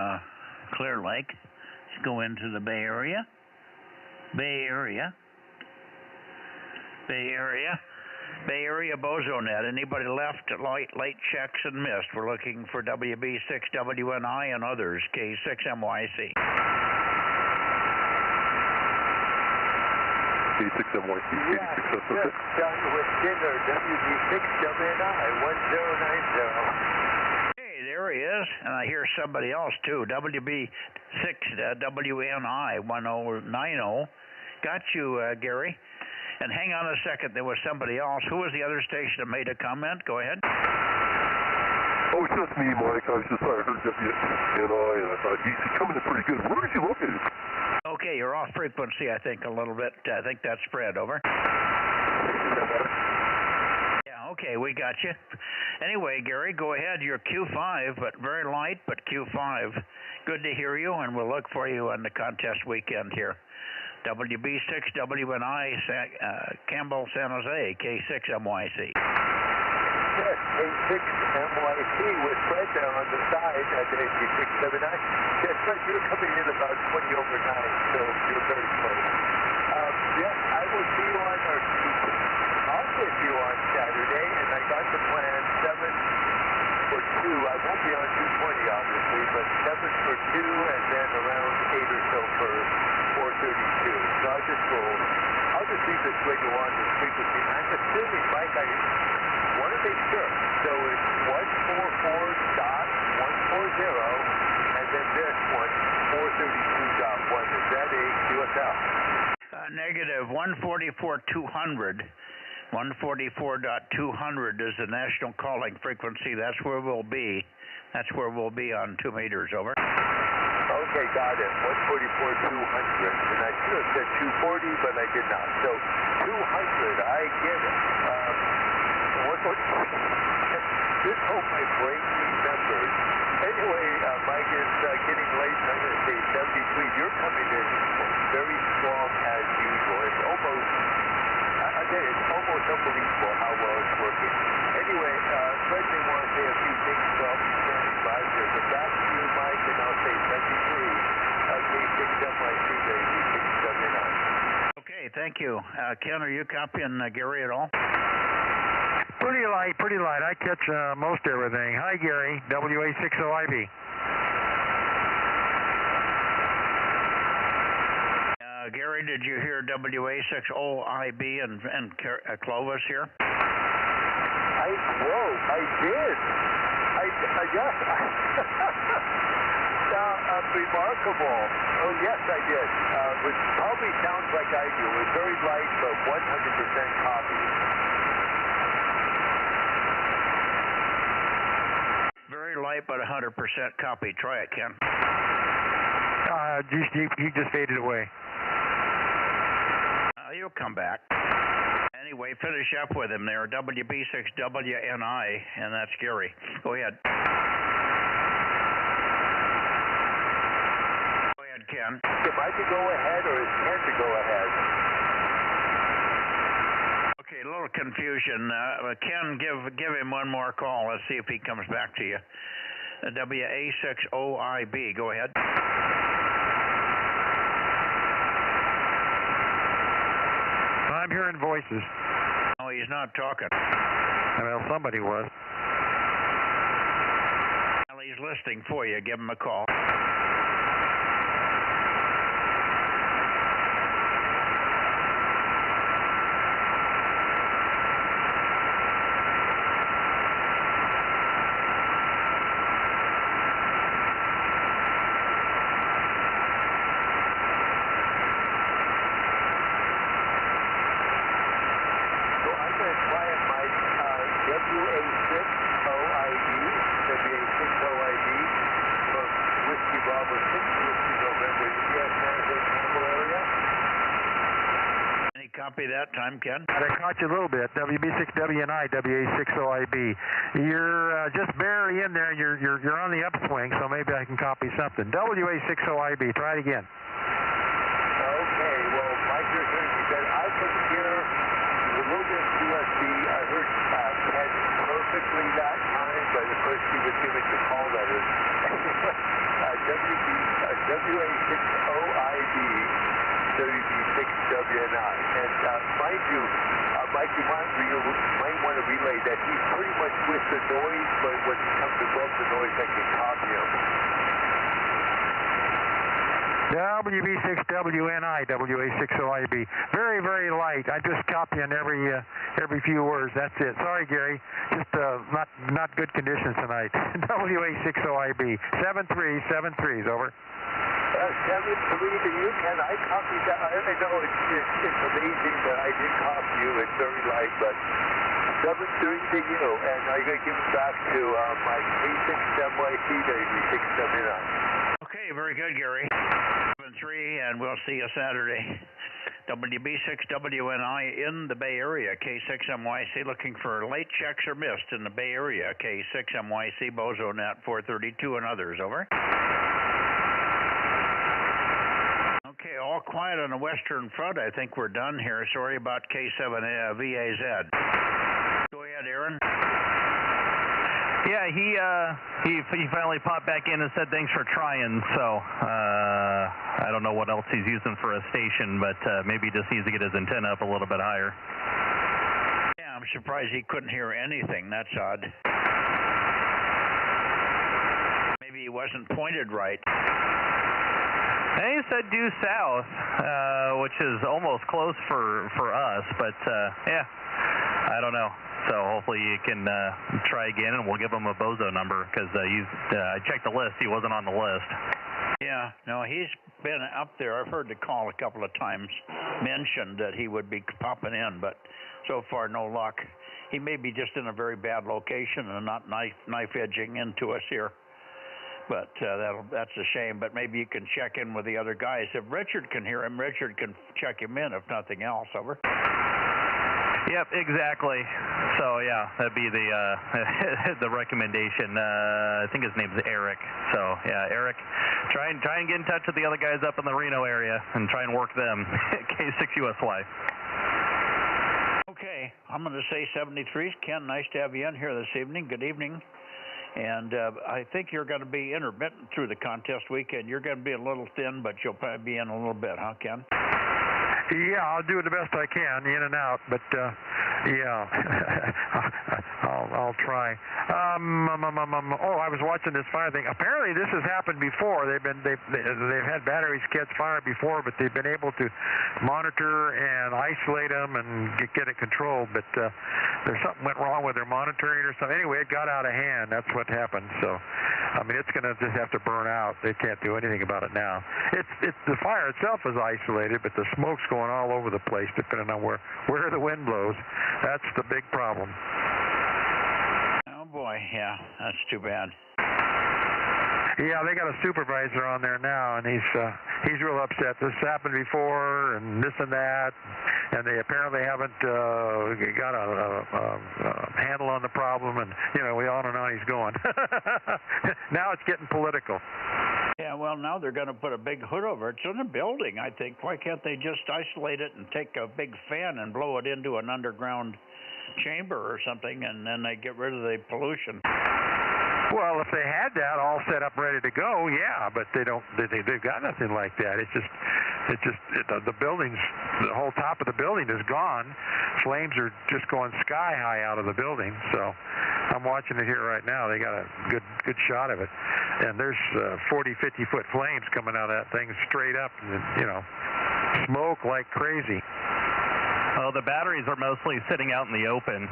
Clear Lake. Let's go into the Bay Area. Bay Area Bozo Net. Anybody left? Light checks and missed. We're looking for WB6WNI and others. K6MYC. K6MYC. Yeah, just done with dinner. WB6WNI 1090. Hey, there he is. And I hear somebody else too. WB6WNI 1090. Got you, Gary. And hang on a second, there was somebody else. Who was the other station that made a comment? Go ahead. Oh, it's just me, Mike. I heard WNI, and I thought he's coming in pretty good. Where is he located? Okay, you're off frequency, I think, a little bit. I think that's spread, over. Yeah, Okay, we got you. Anyway, Gary, go ahead. You're Q5, but very light, but Q5. Good to hear you, and we'll look for you on the contest weekend here. WB6 WNI, Campbell, San Jose, K6MYC. Yes, K6MYC with Fred there on the side at WB679. Yes, Fred, you're coming in about 20 over 9, so you're very close. Yes, I will see you on, or I'll get you on Saturday, and I got the plan 7 for 2. I won't be on 220, obviously, but 7 for 2, and then around 8 or so for 432. So I'll just leave this radio on this frequency. I'm assuming, Mike, I want to make sure. So it's 144.140, and then this one, 432.1. Is that a QSL? Negative 144.200. 144.200 is the national calling frequency. That's where we'll be. That's where we'll be on 2 meters, over. Okay, got it. 144.200. And I should have said 240, but I did not. So 200, I get it. This hope my brain remembers. Anyway, Mike, it's getting late. I'm going to say 73. You're coming in very strong as usual. It's almost, again, it's almost unbelievable how well it's working. Anyway, Fred may want to say a few things about me standing by here, but back to you, Mike, and I'll say 73. K6MYC, baby, 679. Okay, thank you. Ken, are you copying Gary at all? Pretty light. I catch most everything. Hi, Gary, WA60IB. Gary, did you hear WA60IB and Clovis here? I did. Yes. Remarkable. Oh, yes, I did. Which probably sounds like I do. It was very light, but 100% copy. Very light, but 100% copy. Try it, Ken. You just faded away. You'll come back. Anyway, finish up with him there. WB6WNI, and that's Gary. Go ahead. Go ahead, Ken. If I could go ahead, or is Ken to go ahead? Okay, a little confusion. Ken, give him one more call. Let's see if he comes back to you. WA60IB. Go ahead. I'm hearing voices. Oh, he's not talking. Well, somebody was. Well, he's listening for you. Give him a call. Copy that time, Ken. I caught you a little bit. WB6WNI, WA60IB. You're just barely in there. You're on the upswing, so maybe I can copy something. WA60IB. Try it again. Okay. Well, Mike, you're hearing me better. I can hear a little bit of USB. I heard Ken perfectly that time, but of course he was giving the call letters. WA60IB. WB6WNI. And mind you, Mike, you might want to relay that he's pretty much with the noise, but when he comes above the noise, I can copy him. WB6WNI, WA60IB. Very, very light. I just copying every few words. That's it. Sorry, Gary. Just not good conditions tonight. WA60IB. 7373s, over. 73 to you, Ken. I copied that. I know it's amazing that I did copy you. It's very light, but 73 to you. And I'm going to give it back to my K6MYC, baby, 679. Okay, very good, Gary. 73, and we'll see you Saturday. WB6WNI in the Bay Area, K6MYC, looking for late checks or missed in the Bay Area, K6MYC, Bozo Net 432 and others, over. Okay, all quiet on the western front. I think we're done here. Sorry about K7VAZ. Go ahead, Aaron. Yeah, he finally popped back in and said thanks for trying. So I don't know what else he's using for a station, but maybe he just needs to get his antenna up a little bit higher. Yeah, I'm surprised he couldn't hear anything. That's odd. Maybe he wasn't pointed right. And he said due south, which is almost close for us, but yeah, I don't know. So hopefully you can try again, and we'll give him a Bozo number, because I checked the list. He wasn't on the list. Yeah, no, he's been up there. I've heard the call a couple of times, mentioned that he would be popping in, but so far no luck. He may be just in a very bad location and not knife edging into us here. But that's a shame. But maybe you can check in with the other guys. If Richard can hear him, Richard can check him in, if nothing else. Over. Yep, exactly. So yeah, that'd be the the recommendation. I think his name's Eric. So yeah, Eric, try and get in touch with the other guys up in the Reno area and try and work them. K6USY. Okay, I'm going to say 73. Ken, nice to have you in here this evening. Good evening. And I think you're going to be intermittent through the contest weekend. You're going to be a little thin, but you'll probably be in a little bit, huh, Ken? Yeah, I'll do the best I can, in and out, but yeah, I'll try. Oh, I was watching this fire thing. Apparently, this has happened before. They've had batteries catch fire before, but they've been able to monitor and isolate them and get it controlled. But there's something went wrong with their monitoring or something. Anyway, it got out of hand. That's what happened. So, I mean, it's going to just have to burn out. They can't do anything about it now. It's the fire itself is isolated, but the smoke's going all over the place, depending on where the wind blows. That's the big problem. Oh boy, yeah, that's too bad. Yeah, they got a supervisor on there now, and he's real upset. This happened before, and this and that, and they apparently haven't got a handle on the problem, and we on and on he's going. Now it's getting political. Yeah, well, now they're going to put a big hood over it. It's in a building, I think. Why can't they just isolate it and take a big fan and blow it into an underground chamber or something, and then they get rid of the pollution? Well, if they had that all set up ready to go, yeah, but they don't. They've got nothing like that. The buildings, the whole top of the building is gone. Flames are just going sky high out of the building. So I'm watching it here right now. They got a good shot of it, and there's 40, 50-foot flames coming out of that thing straight up, and smoke like crazy. Oh, the batteries are mostly sitting out in the open.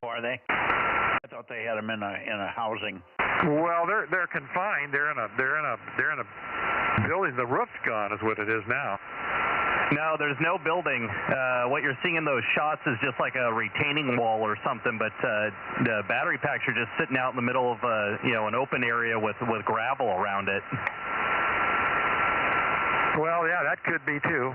Oh, are they? I thought they had them in a housing. Well, they're confined. They're in a building. The roof's gone, is what it is now. No, there's no building. What you're seeing in those shots is just like a retaining wall or something. But the battery packs are just sitting out in the middle of an open area with gravel around it. Well, yeah, that could be too.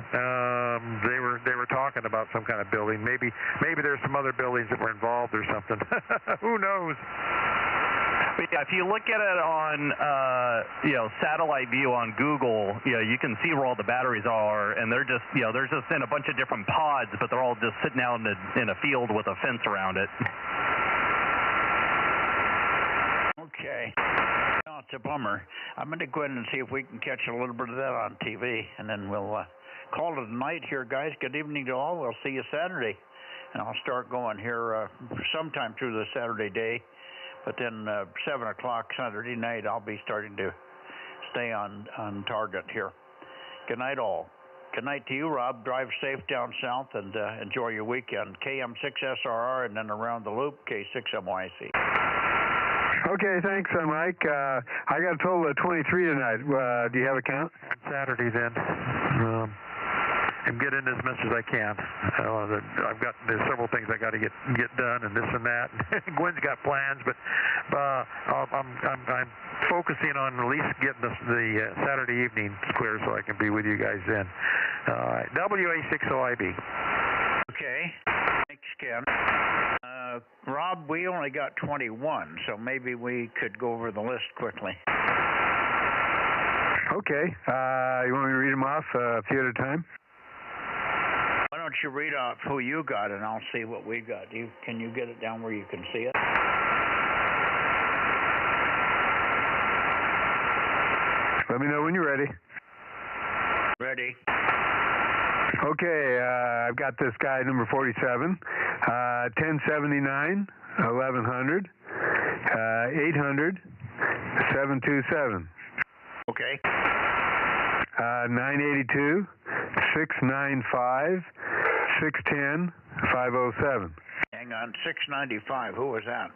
They were talking about some kind of building. Maybe there's some other buildings that were involved or something. Who knows? But yeah, if you look at it on satellite view on Google, you can see where all the batteries are, and they're just they're just in a bunch of different pods, but they're all just sitting out in a field with a fence around it. Okay. No, it's a bummer. I'm going to go ahead and see if we can catch a little bit of that on TV, and then we'll call it a night here, guys. Good evening to all. We'll see you Saturday. And I'll start going here sometime through the Saturday day. But then 7 o'clock Saturday night, I'll be starting to stay on target here. Good night, all. Good night to you, Rob. Drive safe down south and enjoy your weekend. KM6SRR and then around the loop, K6MYC. Okay, thanks, Mike. I got a total of 23 tonight. Do you have a count? On Saturday, then. am getting as much as I can. There's several things I got to get done, and this and that. Gwen's got plans, but I'm focusing on at least getting the Saturday evening clear so I can be with you guys then. WA60IB. Okay. Thanks, Ken. Rob, we only got 21, so maybe we could go over the list quickly. Okay. You want me to read them off a few at a time? Why don't you read off who you got, and I'll see what we got. Can you get it down where you can see it? Let me know when you're ready. Ready. Okay, I've got this guy, number 47, 1079, 1100, 800, 727. Okay. 982, 695, 610, 507. Hang on, 695. Who was that?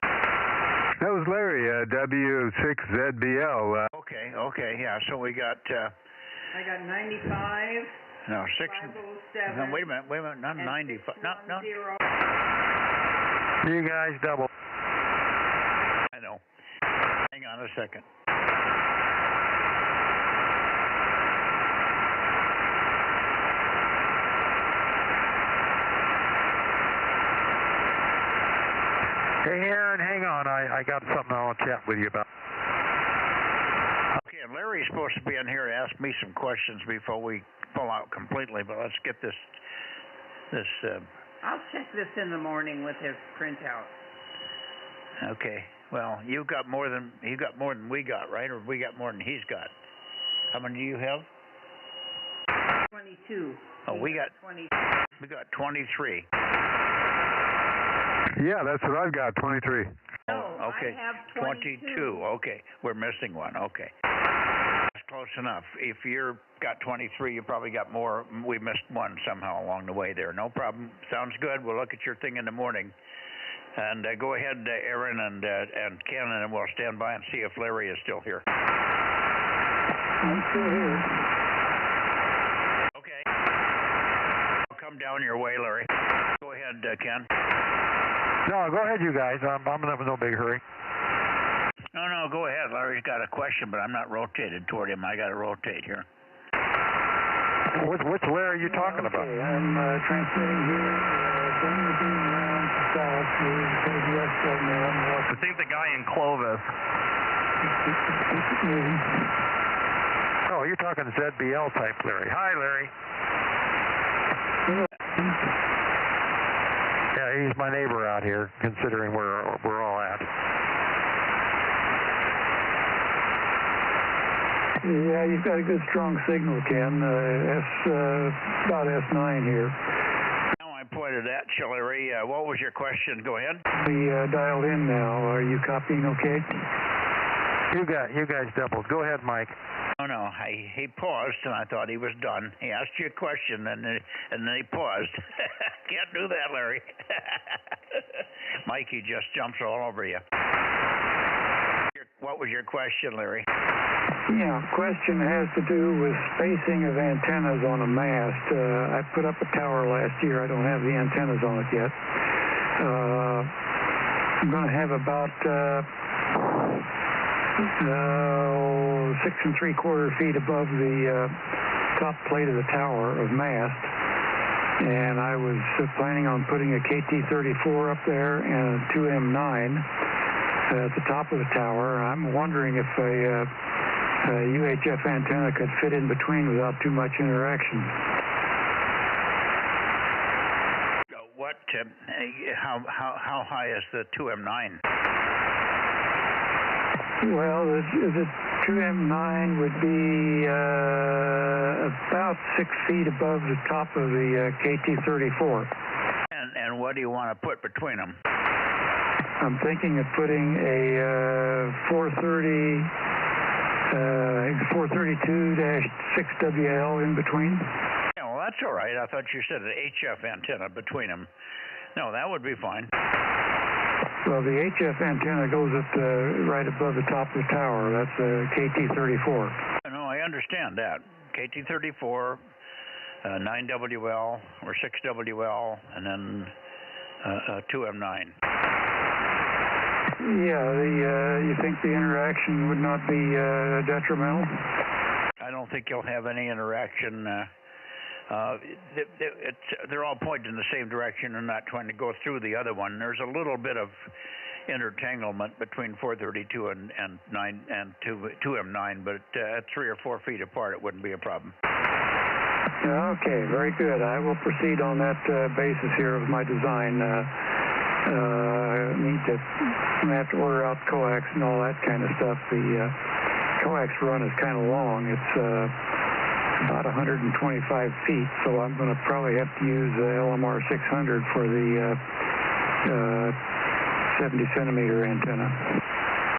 That was Larry, W6ZBL. Okay, yeah. So we got. I got 95. No, 507. No, wait a minute, not 95. No. You guys double. I know. Hang on a second. Hey, Aaron, hang on. I got something I want to chat with you about. Okay, Larry's supposed to be in here to ask me some questions before we pull out completely, but let's get this. I'll check this in the morning with his printout. Okay. Well, you got more than we got, right? Or we got more than he's got. How many do you have? 22. Oh, we got 20. We got 23. Yeah, that's what I've got, 23. Oh, okay. I have 22. Okay, we're missing one. Okay. That's close enough. If you've got 23, you probably got more. We missed one somehow along the way there. No problem. Sounds good. We'll look at your thing in the morning. And go ahead, Aaron and Ken, and we'll stand by and see if Larry is still here. I'm still here. Okay. I'll come down your way, Larry. Go ahead, Ken. No, go ahead, you guys. I'm in no big hurry. No, go ahead. Larry's got a question, but I'm not rotated toward him. I got to rotate here. Which Larry are you talking about? I'm transmitting here. Bring the beam around to south through KBS right now. I think the guy in Clovis. Keep it moving. Oh, you're talking ZBL type Larry. Hi, Larry. Yeah, he's my neighbor out here, considering where we're all at. Yeah, you've got a good strong signal, Ken. About S9 here. Now I pointed at you, Larry. What was your question? Go ahead. We dialed in now. Are you copying okay? You guys doubled. Go ahead, Mike. Oh, no. He paused, and I thought he was done. He asked you a question, and then he paused. Can't do that, Larry. Mikey just jumps all over you. What was your question, Larry? Yeah, question has to do with spacing of antennas on a mast. I put up a tower last year. I don't have the antennas on it yet. I'm going to have about 6 3/4 feet above the top plate of the tower of mast. And I was planning on putting a KT-34 up there and a 2M9 at the top of the tower. I'm wondering if a UHF antenna could fit in between without too much interaction. What? How high is the 2M9? Well, the 2M9 would be about 6 feet above the top of the KT-34. And what do you want to put between them? I'm thinking of putting a 432-6WL in between. Yeah, well, that's all right. I thought you said an HF antenna between them. No, that would be fine. Well, the HF antenna goes at right above the top of the tower. That's a KT-34. No, I understand that. KT-34 9WL or 6WL, and then 2M9. Yeah, you think the interaction would not be detrimental? I don't think you'll have any interaction. They're all pointing in the same direction and not trying to go through the other one. There's a little bit of intertanglement between 432 and 2M9, but at 3 or 4 feet apart, it wouldn't be a problem. Okay, very good. I will proceed on that basis here of my design. I have to order out coax and all that kind of stuff. The coax run is kind of long. It's about 125 feet, so I'm going to probably have to use LMR 600 for the 70 centimeter antenna.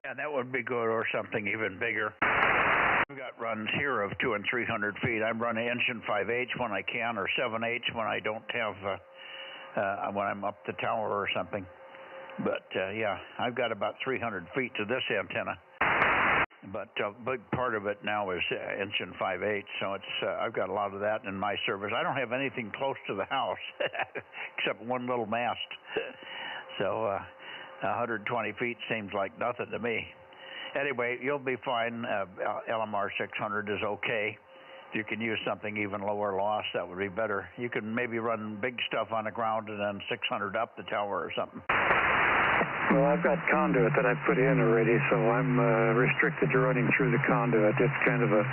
Yeah, that would be good, or something even bigger. We've got runs here of 200 and 300 feet. I'm running inch and 5/8 when I can, or 7/8 when I don't have, when I'm up the tower or something. But yeah, I've got about 300 feet to this antenna. But a big part of it now is inch and 5/8, so it's I've got a lot of that in my service. I don't have anything close to the house except one little mast. So 120 feet seems like nothing to me. Anyway, you'll be fine. LMR 600 is okay. If you can use something even lower loss, that would be better. You can maybe run big stuff on the ground and then 600 up the tower or something. Well, I've got conduit that I've put in already, so I'm restricted to running through the conduit. It's kind of a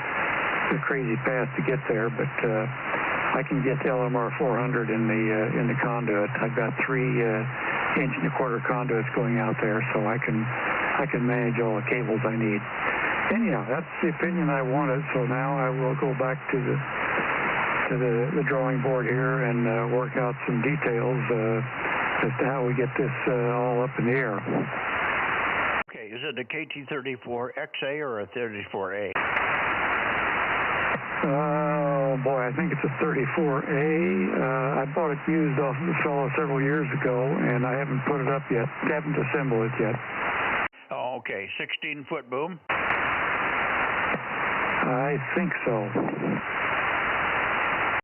crazy path to get there, but I can get LMR 400 in the conduit. I've got 3 inch and a quarter conduits going out there, so I can manage all the cables I need. Anyhow, that's the opinion I wanted, so now I will go back to the drawing board here and work out some details as to how we get this all up in the air. Okay, is it a KT-34XA or a 34A? Oh boy, I think it's a 34A. I bought it used off of the fellow several years ago, and I haven't put it up yet. Haven't assembled it yet. Oh, okay. 16-foot boom? I think so.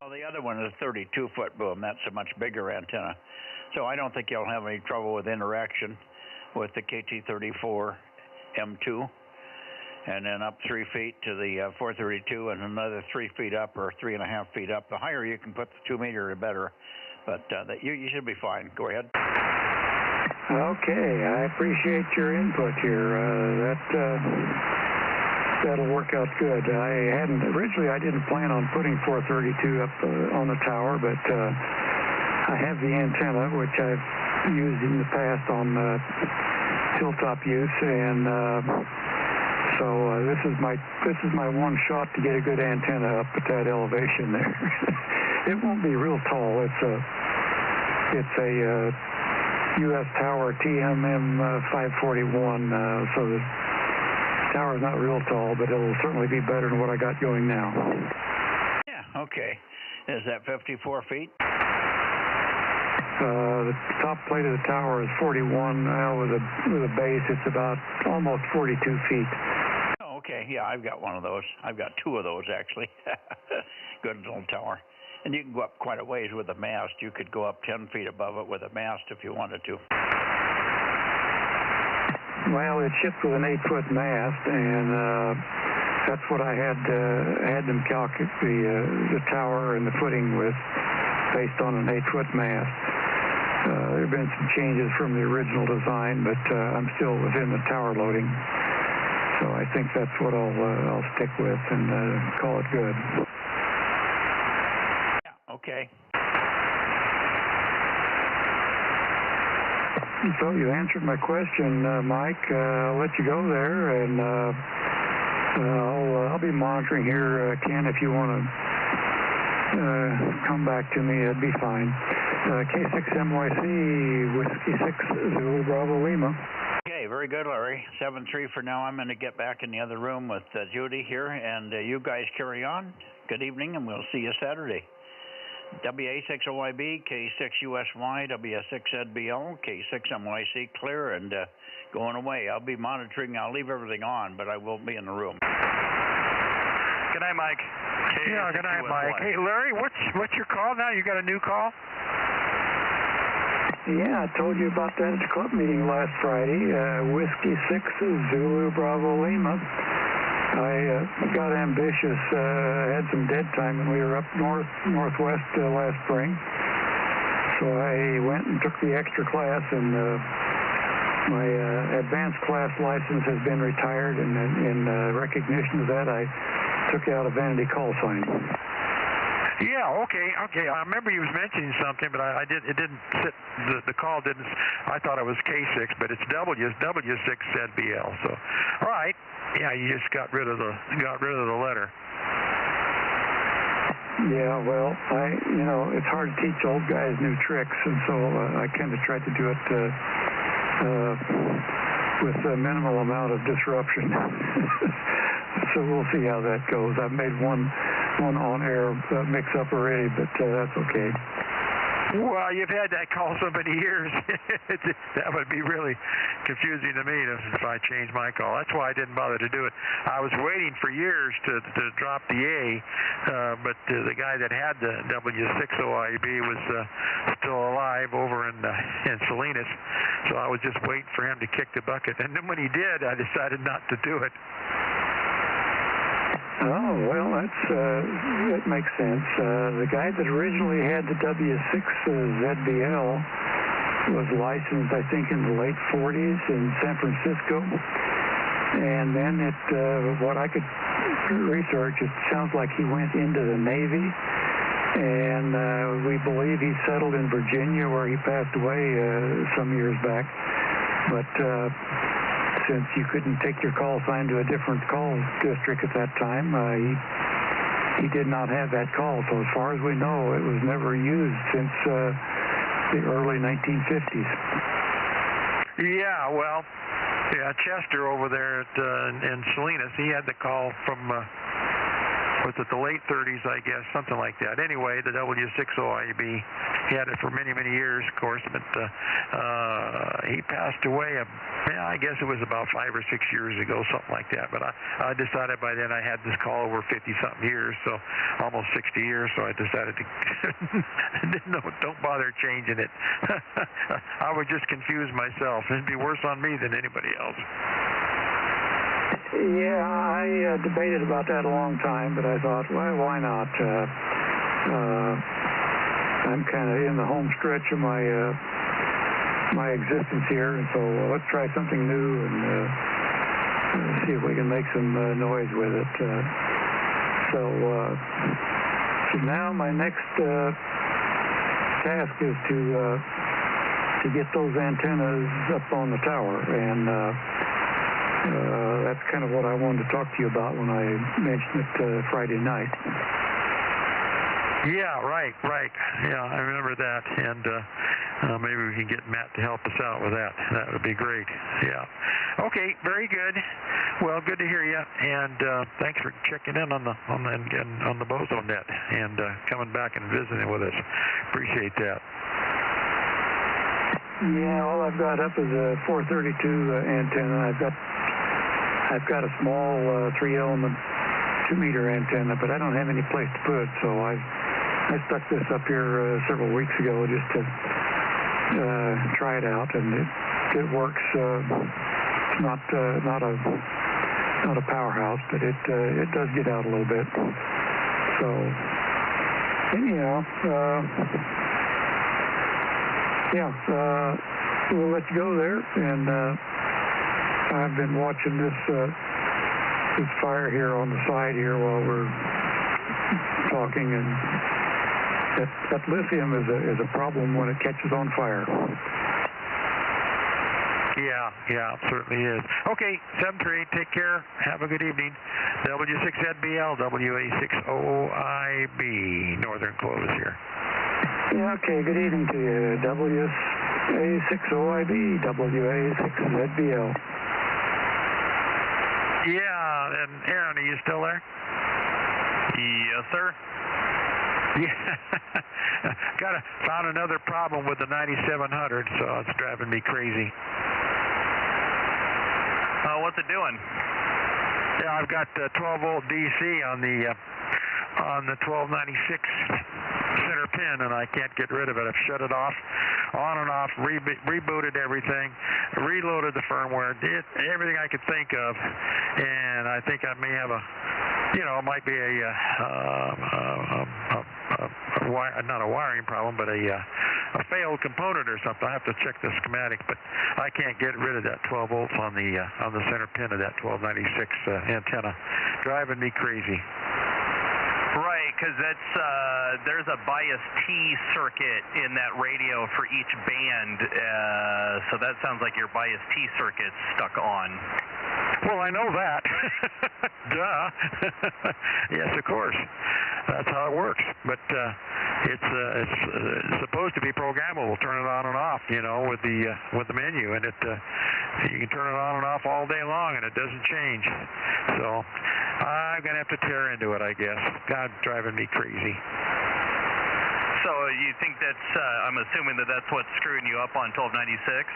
Well, the other one is a 32-foot boom. That's a much bigger antenna. So I don't think you'll have any trouble with interaction with the KT-34 M2. And then up 3 feet to the 432 and another 3 feet up or 3.5 feet up. The higher you can put the 2 meter, the better. But you should be fine. Go ahead. Okay, I appreciate your input here. That'll work out good. Originally I didn't plan on putting 432 up on the tower, but I have the antenna, which I've used in the past on hilltop use, and so this is my one shot to get a good antenna up at that elevation there. It won't be real tall. It's a U.S. tower TMM 541, so the tower's not real tall, but it'll certainly be better than what I got going now. Yeah, okay. Is that 54 feet? The top plate of the tower is 41. With a base, it's about almost 42 feet. Oh, okay. Yeah, I've got one of those. I've got 2 of those, actually. Good little tower. And you can go up quite a ways with a mast. You could go up 10 feet above it with a mast if you wanted to. Well, it's shipped with an 8-foot mast, and that's what I had them calculate the tower and the footing with, based on an 8-foot mast. There have been some changes from the original design, but I'm still within the tower loading. So I think that's what I'll stick with and call it good. Yeah, okay. So you answered my question, Mike. I'll let you go there, and I'll be monitoring here, Ken, if you want to come back to me, it'd be fine. K6MYC, Whiskey 6, Zulu Bravo Lima. Okay, very good, Larry. 7-3 for now. I'm going to get back in the other room with Judy here, and you guys carry on. Good evening, and we'll see you Saturday. WA6OYB, K6USY, WS6ZBL, K6MYC, clear and going away. I'll be monitoring. I'll leave everything on, but I won't be in the room. Good night, Mike. Yeah, good night, Mike. Hey, Larry, what's your call now? You got a new call? Yeah, I told you about that at the club meeting last Friday. Whiskey 6 Zulu Bravo Lima. I got ambitious, had some dead time when we were up northwest last spring. So I went and took the extra class, and my advanced class license has been retired, and in recognition of that, I took out a vanity call sign. Yeah, okay. I remember you was mentioning something, but it didn't sit. The call didn't. I thought it was K6, but it's W6 ZBL. So, all right. Yeah, you just got rid of the letter. Yeah, well, it's hard to teach old guys new tricks, and so I kind of tried to do it with a minimal amount of disruption. So we'll see how that goes. I've made one on-air mix-up already, but that's okay. Well, you've had that call so many years. That would be really confusing to me if I changed my call. That's why I didn't bother to do it. I was waiting for years to drop the A, but the guy that had the W6OIB was still alive over in Salinas, so I was just waiting for him to kick the bucket. And then when he did, I decided not to do it. Oh, well, that makes sense. The guy that originally had the W6 ZBL was licensed, I think, in the late 40s in San Francisco. And then what I could research, it sounds like he went into the Navy. And we believe he settled in Virginia, where he passed away some years back. But since you couldn't take your call sign to a different call district at that time, he did not have that call. So as far as we know, it was never used since the early 1950s. Yeah, well, Chester over there in Salinas, he had the call from, was it the late 30s, I guess, something like that. Anyway, the W6OIB, he had it for many, many years, of course, but he passed away, I guess it was about 5 or 6 years ago, something like that. But I decided by then I had this call over 50-something years, so almost 60 years, so I decided to don't bother changing it. I would just confuse myself. It'd be worse on me than anybody else. Yeah, I debated about that a long time, but I thought, well, why not? I'm kind of in the home stretch of my existence here, and so let's try something new and see if we can make some noise with it. So now my next task is to get those antennas up on the tower, and that's kind of what I wanted to talk to you about when I mentioned it Friday night. Yeah, right. Yeah, I remember that, and maybe we can get Matt to help us out with that. That would be great. Yeah. Okay, very good. Well, good to hear you, and thanks for checking in on the Bozo Net and coming back and visiting with us. Appreciate that. Yeah, all I've got up is a 432 antenna. I've got a small 3-element 2-meter antenna, but I don't have any place to put it, so I stuck this up here several weeks ago just to try it out, and it works. It's not a powerhouse, but it does get out a little bit. So anyhow, we'll let you go there, and I've been watching this fire here on the side here while we're talking, and that lithium is a problem when it catches on fire. Yeah, it certainly is. Okay, 738, take care. Have a good evening. W6ZBL, WA6OIB, Northern Close here. Yeah, okay, good evening to you. WA6OIB, WA6ZBL. Yeah, and Aaron, are you still there? Yes, sir. Yeah. Found another problem with the 9700, so it's driving me crazy. What's it doing? Yeah, I've got 12 volt DC on on the 1296 center pin, and I can't get rid of it. I've shut it off, on and off, rebooted everything, reloaded the firmware, did everything I could think of, and I think I may have a, it might be not a wiring problem, but a failed component or something. I have to check the schematic, but I can't get rid of that 12 volts on the center pin of that 1296 antenna. Driving me crazy. Right, because there's a bias T circuit in that radio for each band, so that sounds like your bias T circuit's stuck on. Well, I know that. Duh. Yes, of course. That's how it works. But it's supposed to be programmable. Turn it on and off, with the menu, and you can turn it on and off all day long, and it doesn't change. So I'm gonna have to tear into it, I guess. God, driving me crazy. So you think that's? I'm assuming that's what's screwing you up on 1296.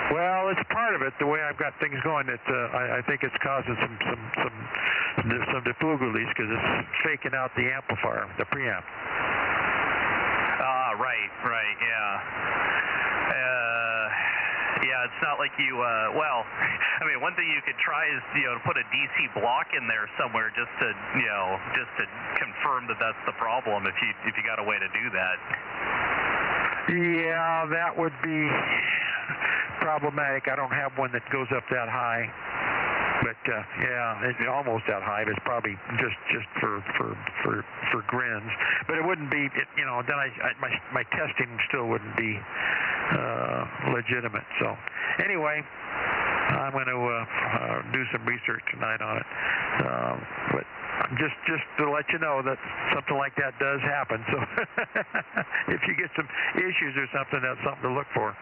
Well, it's part of it. The way I've got things going, I think it's causing some deflugulies because it's faking out the amplifier, the preamp. Right, yeah. Yeah, it's not like you. Well, I mean, one thing you could try is to put a DC block in there somewhere just to confirm that that's the problem. If you got a way to do that. Yeah, that would be problematic. I don't have one that goes up that high, but yeah, it's almost that high. It's probably just for grins, but it wouldn't be. Then my testing still wouldn't be legitimate. So anyway, I'm going to do some research tonight on it, but. Just to let you know that something like that does happen. So if you get some issues or something, that's something to look for.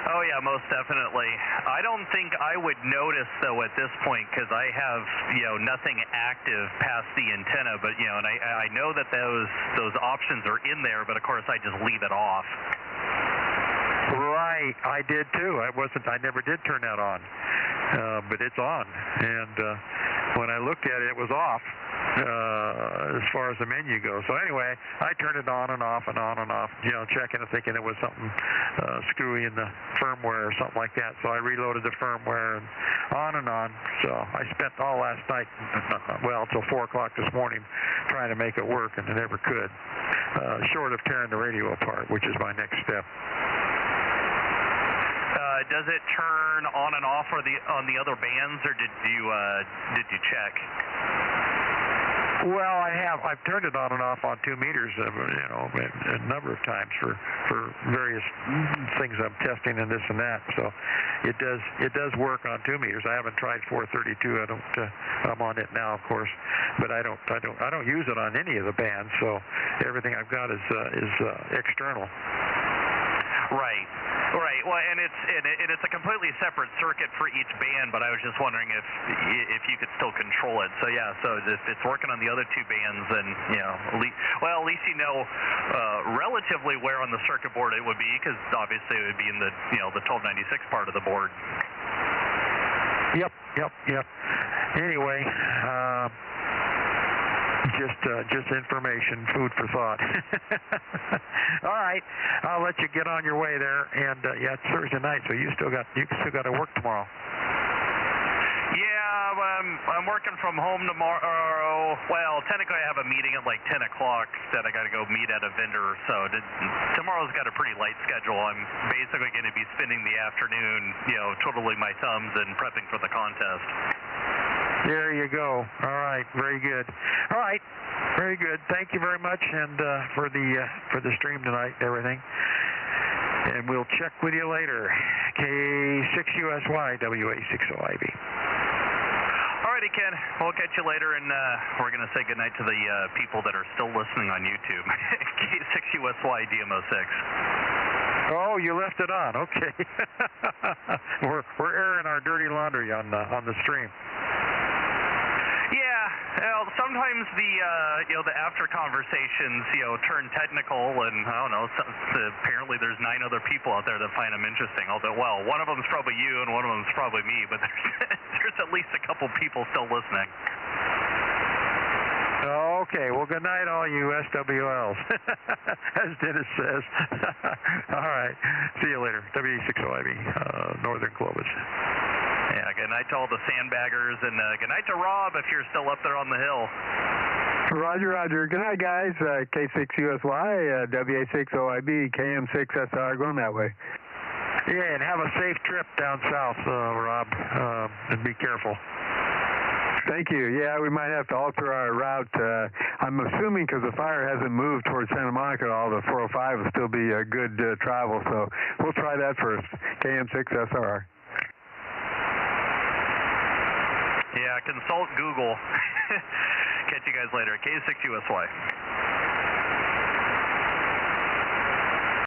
Oh yeah, most definitely. I don't think I would notice though at this point because I have nothing active past the antenna. But and I know that those options are in there, but of course I just leave it off. Right, I did too. I never did turn that on, but it's on, and when I looked at it, it was off as far as the menu goes. So anyway, I turned it on and off and on and off, checking and thinking it was something screwy in the firmware or something like that. So I reloaded the firmware and on. So I spent all last night, till 4 o'clock this morning, trying to make it work, and I never could, short of tearing the radio apart, which is my next step. Does it turn on and off on the other bands, or did you check? Well, I've turned it on and off on 2 meters, a number of times for various things I'm testing and this and that. So it does work on 2 meters. I haven't tried 432. I'm on it now, of course, but I don't use it on any of the bands. So everything I've got is external. Right. Well, and it's a completely separate circuit for each band, but I was just wondering if you could still control it. So yeah, so if it's working on the other 2 bands, then at least you know relatively where on the circuit board it would be, because obviously it would be in the the 1296 part of the board. Yep. Anyway. Just information, food for thought. All right, I'll let you get on your way there. And it's Thursday night, so you still got to work tomorrow. Yeah, I'm working from home tomorrow. Well, technically I have a meeting at like 10 o'clock that I got to go meet at a vendor. So tomorrow's got a pretty light schedule. I'm basically going to be spending the afternoon, twiddling my thumbs and prepping for the contest. There you go. All right, very good. All right, very good. Thank you very much, and for the stream tonight and everything. And we'll check with you later. K6USY WA60IB. All righty, Ken. We'll catch you later, and we're going to say goodnight to the people that are still listening on YouTube. K6USY DMO6. Oh, you left it on. Okay. we're airing our dirty laundry on the stream. Yeah, well, sometimes the after conversations turn technical, and I don't know. Apparently, there's 9 other people out there that find them interesting. Although, well, one of them's probably you, and one of them's probably me. But there's at least a couple people still listening. Oh, Okay, well, good night, all you SWLs, as Dennis says. All right, see you later. WA60IB, Northern Clovis. Yeah, good night to all the sandbaggers, and good night to Rob if you're still up there on the hill. Roger, Roger. Good night, guys. K6USY, WA60IB, KM6SR, going that way. Yeah, and have a safe trip down south, Rob, and be careful. Thank you. Yeah, we might have to alter our route. I'm assuming because the fire hasn't moved towards Santa Monica at all, the 405 will still be a good travel, so we'll try that first. KM6SR. Yeah, consult Google. Catch you guys later. K6USY.